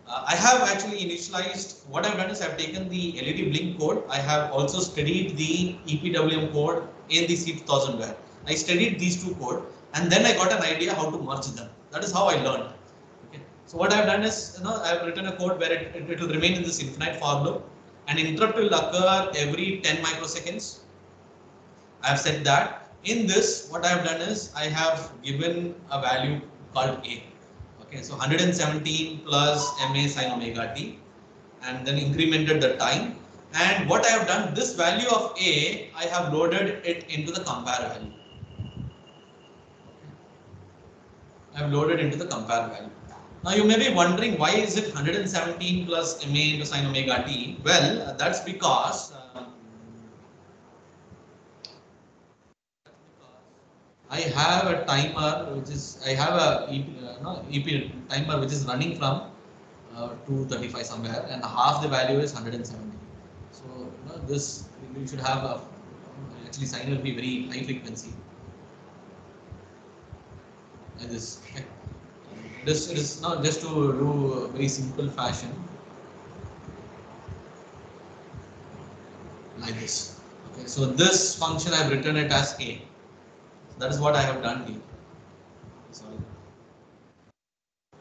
I have actually initialized. What I've done is I've taken the LED blink code. I have also studied the EPWM code in the C2000 I studied these two code, and then I got an idea how to merge them. That is how I learned. So what I've done is, I have written a code where it will remain in this infinite for loop. An interrupt will occur every 10 microseconds. I have said that. In this, what I have done is I have given a value called A. Okay, so 117 plus MA sin omega t, and then incremented the time. And what I have done, this value of A, I have loaded it into the compare value. I have loaded into the compare value. Now you may be wondering, why is it 117 plus MA into sin omega t? Well, that's because I have a timer which is, I have a EP timer which is running from 235 somewhere, and half the value is 170. So this you should have a, actually sine will be very high frequency like this. Okay. This is not just to do a very simple fashion like this. Okay, so this function I have written it as A. That is what I have done here. Sorry.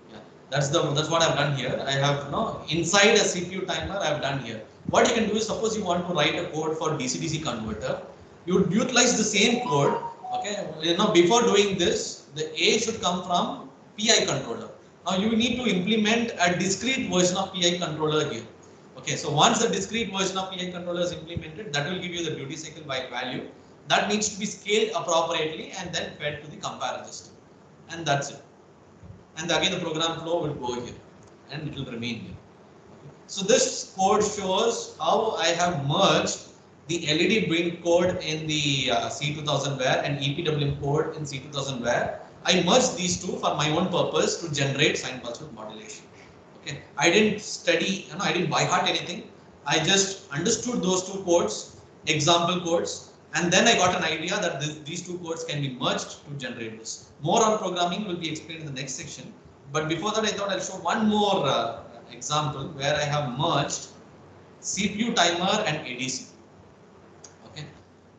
Yeah, that's what I have done here. I have inside a CPU timer I have done here. What you can do is, suppose you want to write a code for DC-DC converter, you would utilize the same code. Okay, before doing this, the A should come from PI controller. Now you need to implement a discrete version of PI controller here. Okay, so once the discrete version of PI controller is implemented, that will give you the duty cycle by value. That needs to be scaled appropriately and then fed to the compare register. And that's it. And again the program flow will go here and it will remain here. Okay. So this code shows how I have merged the LED blink code in the C2000 and EPWM code in C2000 I merged these two for my own purpose to generate sine pulse width modulation. Okay, I didn't study, I didn't by heart anything. I just understood those two codes, example codes, and then I got an idea that these two codes can be merged to generate this. More on programming will be explained in the next section. But before that, I thought I'll show one more example where I have merged CPU timer and ADC.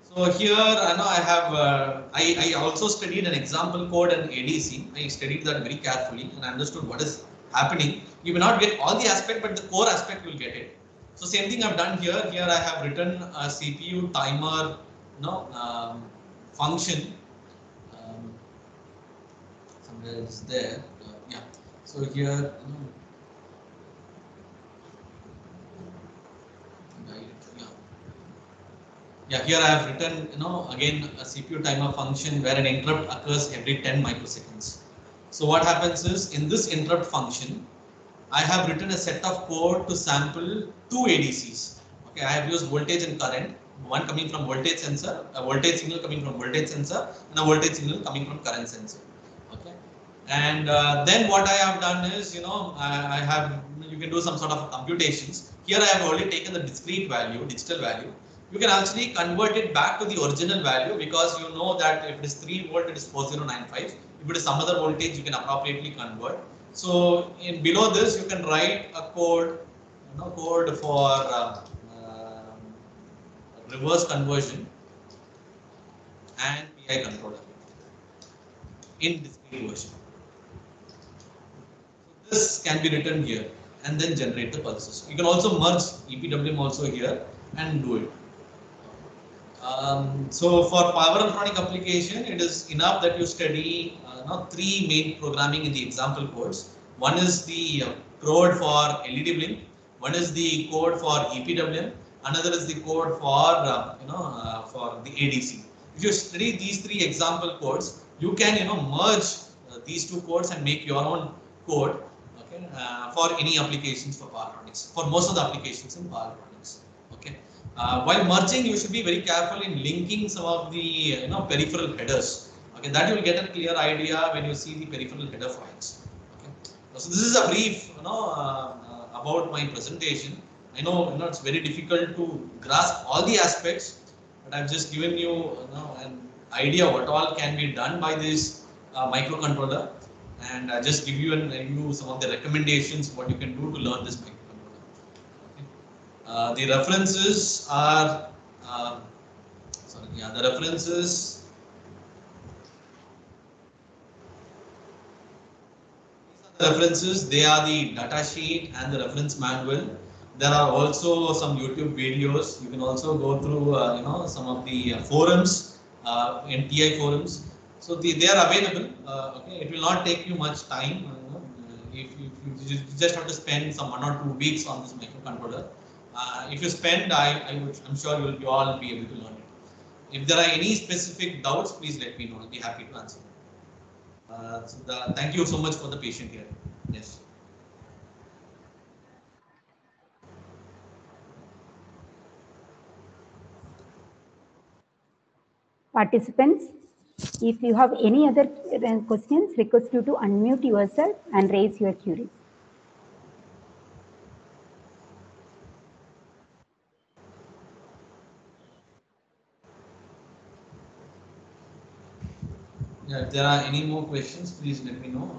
So here I have I also studied an example code and ADC. I studied that very carefully and understood what is happening. You may not get all the aspect, but the core aspect you will get it. So same thing I've done here. Here I have written a CPU timer function. Somewhere it's there. Yeah. So here. Yeah, here I have written, again a CPU timer function where an interrupt occurs every 10 microseconds. So what happens is, in this interrupt function, I have written a set of code to sample two ADCs. Okay, I have used voltage and current, one coming from voltage sensor, a voltage signal coming from voltage sensor, and a voltage signal coming from current sensor. Okay, and then what I have done is, I have, you can do some sort of computations. Here I have only taken the discrete value, digital value. you can actually convert it back to the original value, because you know that if it is 3 volt, it is 4095. If it is some other voltage, you can appropriately convert. So in below this, you can write a code, code for reverse conversion and PI controller in discrete version. So this can be written here and then generate the pulses. You can also merge EPWM also here and do it. So for power electronic application, it is enough that you study three main programming in the example codes. One is the code for LED blink, one is the code for EPWM, another is the code for for the ADC. If you study these three example codes, you can merge these two codes and make your own code, okay, for any applications for power electronics, for most of the applications in power electronics. Okay. While merging, you should be very careful in linking some of the peripheral headers. Okay, that you will get a clear idea when you see the peripheral header files. Okay, so this is a brief about my presentation. I know it's very difficult to grasp all the aspects, but I've just given you, an idea what all can be done by this microcontroller, and I just give you some of the recommendations what you can do to learn this microcontroller. The references are, the references. These are the references. They are the data sheet and the reference manual. There are also some YouTube videos. You can also go through, some of the forums, NTI forums. So they are available. Okay, it will not take you much time. If you just have to spend some 1 or 2 weeks on this microcontroller. If you spend, I'm sure you all be able to learn it. If there are any specific doubts, please let me know. I'll be happy to answer. Thank you so much for the patient here. Yes. Participants, if you have any other questions, request you to unmute yourself and raise your query. Yeah, if there are any more questions, please let me know.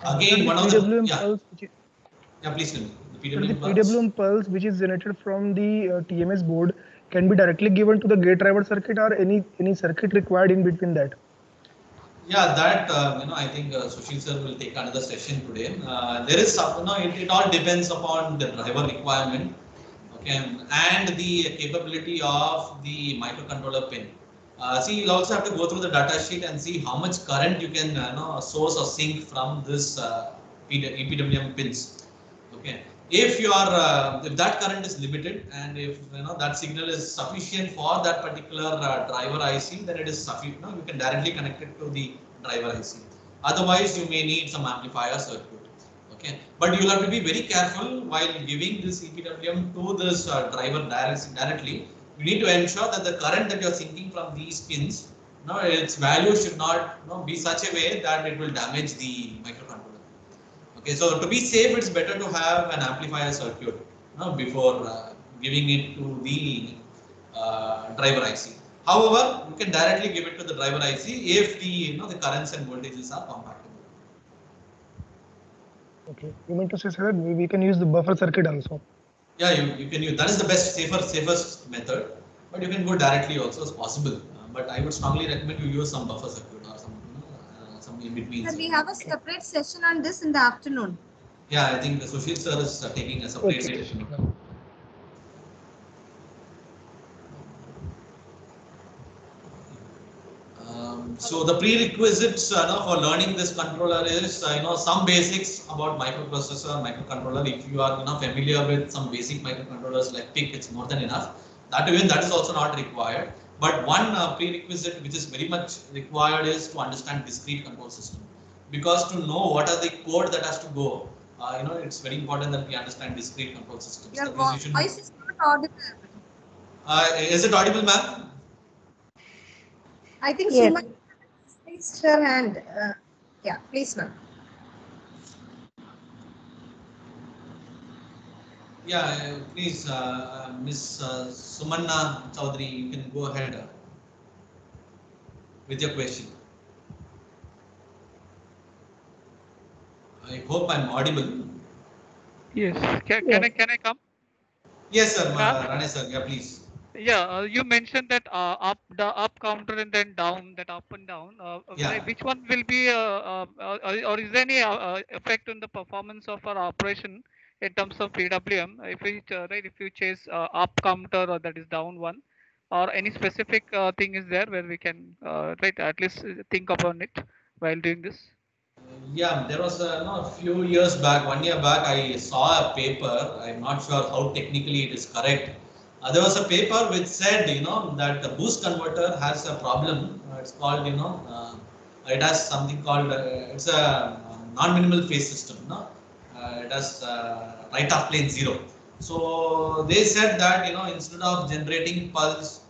Again, one of the pulse, please tell me. The PWM pulse which is generated from the TMS board can be directly given to the gate driver circuit, or any circuit required in between that? Yeah, that I think Sushil sir will take another session today. There is some, it all depends upon the driver requirement, okay, and the capability of the microcontroller pin. See, you'll also have to go through the data sheet and see how much current you can source or sync from this EPWM pins. Okay, if you are if that current is limited and if that signal is sufficient for that particular driver IC, then it is sufficient. You can directly connect it to the driver IC. Otherwise, you may need some amplifier circuit. Okay, but you will have to be very careful while giving this EPWM to this driver directly. You need to ensure that the current that you are syncing from these pins, its value should not be such a way that it will damage the microcontroller. Okay, so to be safe, it's better to have an amplifier circuit before giving it to the driver IC. However, you can directly give it to the driver IC if the the currents and voltages are compatible. Okay, you mean to say, sir, we can use the buffer circuit also? Yeah, you can use, that is the best, safest method, but you can go directly also as possible. But I would strongly recommend you use some buffer circuit or some in between. Sir, we have a separate session on this in the afternoon. Yeah, I think the Sushil sir is taking a separate session. So the prerequisites for learning this controller is some basics about microprocessor, microcontroller. If you are familiar with some basic microcontrollers like PIC, it's more than enough. That is also not required. But one prerequisite which is very much required is to understand discrete control system. Because to know what are the code that has to go, it's very important that we understand discrete control systems. Your voice is not audible. Is it audible, ma'am? I think Yes. Suman raised her hand. Yeah, please, ma'am. Yeah, please, Miss Sumanna Chaudhary, you can go ahead with your question. I hope I'm audible. Yes. Yes. Can I come? Yes, sir. Ma'am? Rane sir, yeah, please. Yeah, you mentioned that the up counter and then down, that up and down. Yeah. Which one will be, or is there any effect on the performance of our operation in terms of PWM? If we right, if you chase up counter or that is down one, or any specific thing is there where we can right at least think upon it while doing this? Yeah, there was a few years back, 1 year back, I saw a paper. I'm not sure how technically it is correct. There was a paper which said, that the boost converter has a problem. It's called, it has something called, it's a non-minimal phase system. No, it has right of plane 0. So they said that, instead of generating pulse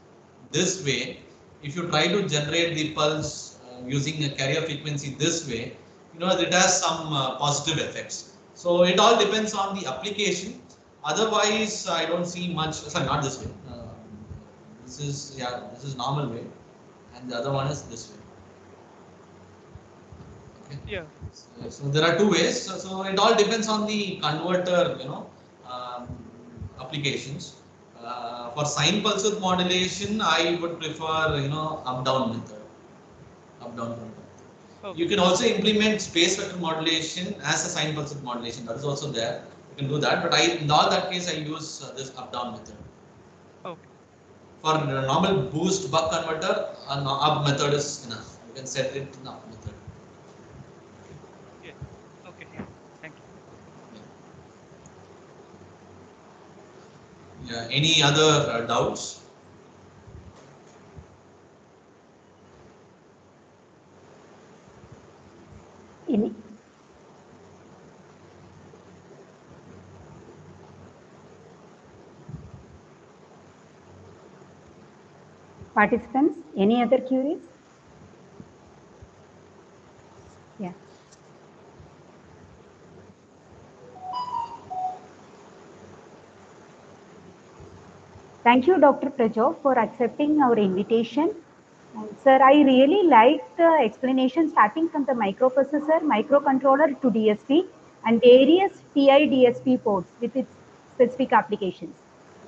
this way, if you try to generate the pulse using a carrier frequency this way, it has some positive effects. So it all depends on the application. Otherwise, I don't see much. Sorry, not this way. This is normal way, and the other one is this way. Okay. Yeah. So there are two ways. So it all depends on the converter, um, applications. For sine pulse width modulation, I would prefer, up down method. Up down method. Okay. You can also implement space vector modulation as a sine pulse width modulation. That is also there. You can do that. But in all that case, I use this up down method. Okay. For normal boost buck converter, an up method is enough. You can set it in up method. Yeah. Okay. Thank you. Yeah. Any other doubts? Any, participants, any other queries? Yeah. Thank you, Dr. Prajov, for accepting our invitation. Sir, I really liked the explanation starting from the microprocessor, microcontroller to DSP and various TI DSP ports with its specific applications.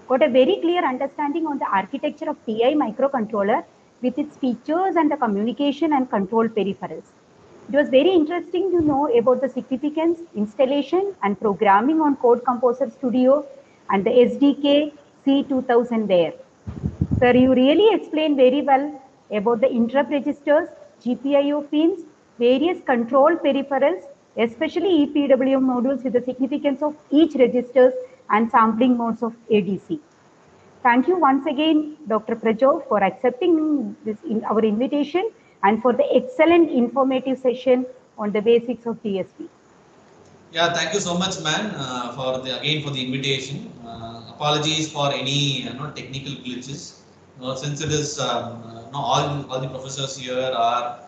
Got a very clear understanding on the architecture of TI microcontroller with its features and the communication and control peripherals. It was very interesting to know about the significance, installation and programming on Code Composer Studio and the SDK C2000 there. Sir, you really explained very well about the interrupt registers, GPIO pins, various control peripherals, especially EPWM modules with the significance of each registers and sampling modes of ADC. Thank you once again, Dr. Prajov, for accepting our invitation and for the excellent informative session on the basics of DSP. Yeah, thank you so much, man, for the invitation. Apologies for any technical glitches. Since it is all the professors here are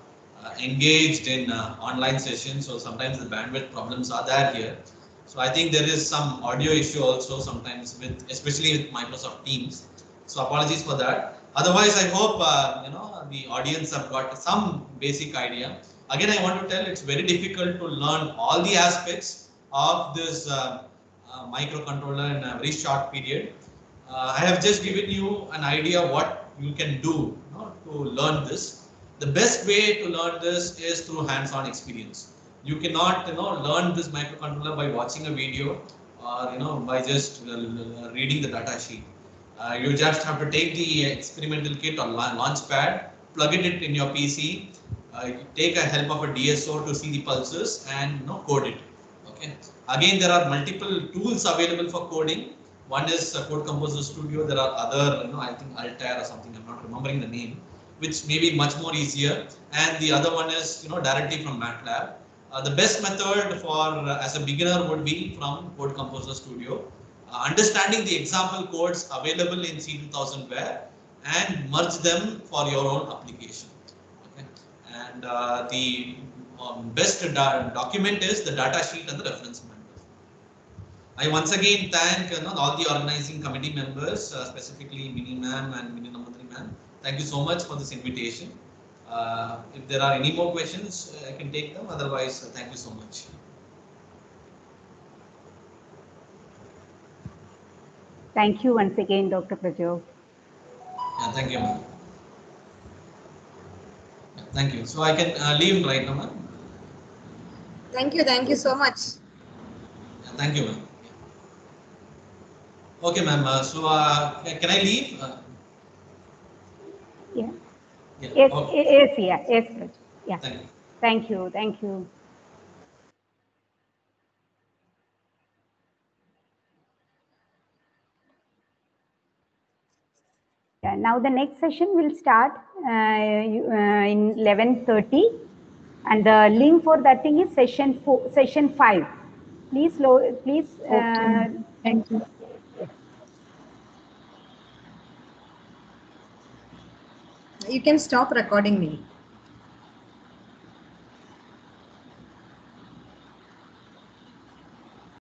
engaged in online sessions, so sometimes the bandwidth problems are there here. So I think there is some audio issue also sometimes especially with Microsoft Teams. So apologies for that. Otherwise, I hope the audience have got some basic idea. Again, I want to tell it's very difficult to learn all the aspects of this microcontroller in a very short period. I have just given you an idea what you can do to learn this. The best way to learn this is through hands-on experience. You cannot learn this microcontroller by watching a video or by just reading the data sheet. You just have to take the experimental kit or launchpad, plug it in your PC, take a help of a DSO to see the pulses and code it. Okay. Again, there are multiple tools available for coding. One is Code Composer Studio. There are other, I think Altair or something. I'm not remembering the name, which may be much more easier. And the other one is, directly from MATLAB. The best method for as a beginner would be from Code Composer Studio. Understanding the example codes available in C2000ware and merge them for your own application. and the best document is the data sheet and the reference manual. I once again thank all the organizing committee members, specifically Mini ma'am and Mini Namatri ma'am. Thank you so much for this invitation. If there are any more questions, I can take them. Otherwise, thank you so much. Thank you once again, Dr. Prajov. Yeah, thank you, ma'am. Yeah, thank you. So I can leave right now, ma'am. Thank you so much. Yeah, thank you, ma'am. Yeah. Okay, ma'am. So can I leave? Yeah. Yeah. Yes, Okay. yes, Prajov. Yeah. Thank you. Thank you. Yeah, now the next session will start in 11:30, and the link for that thing is session 5. Please, Thank you. You can stop recording me.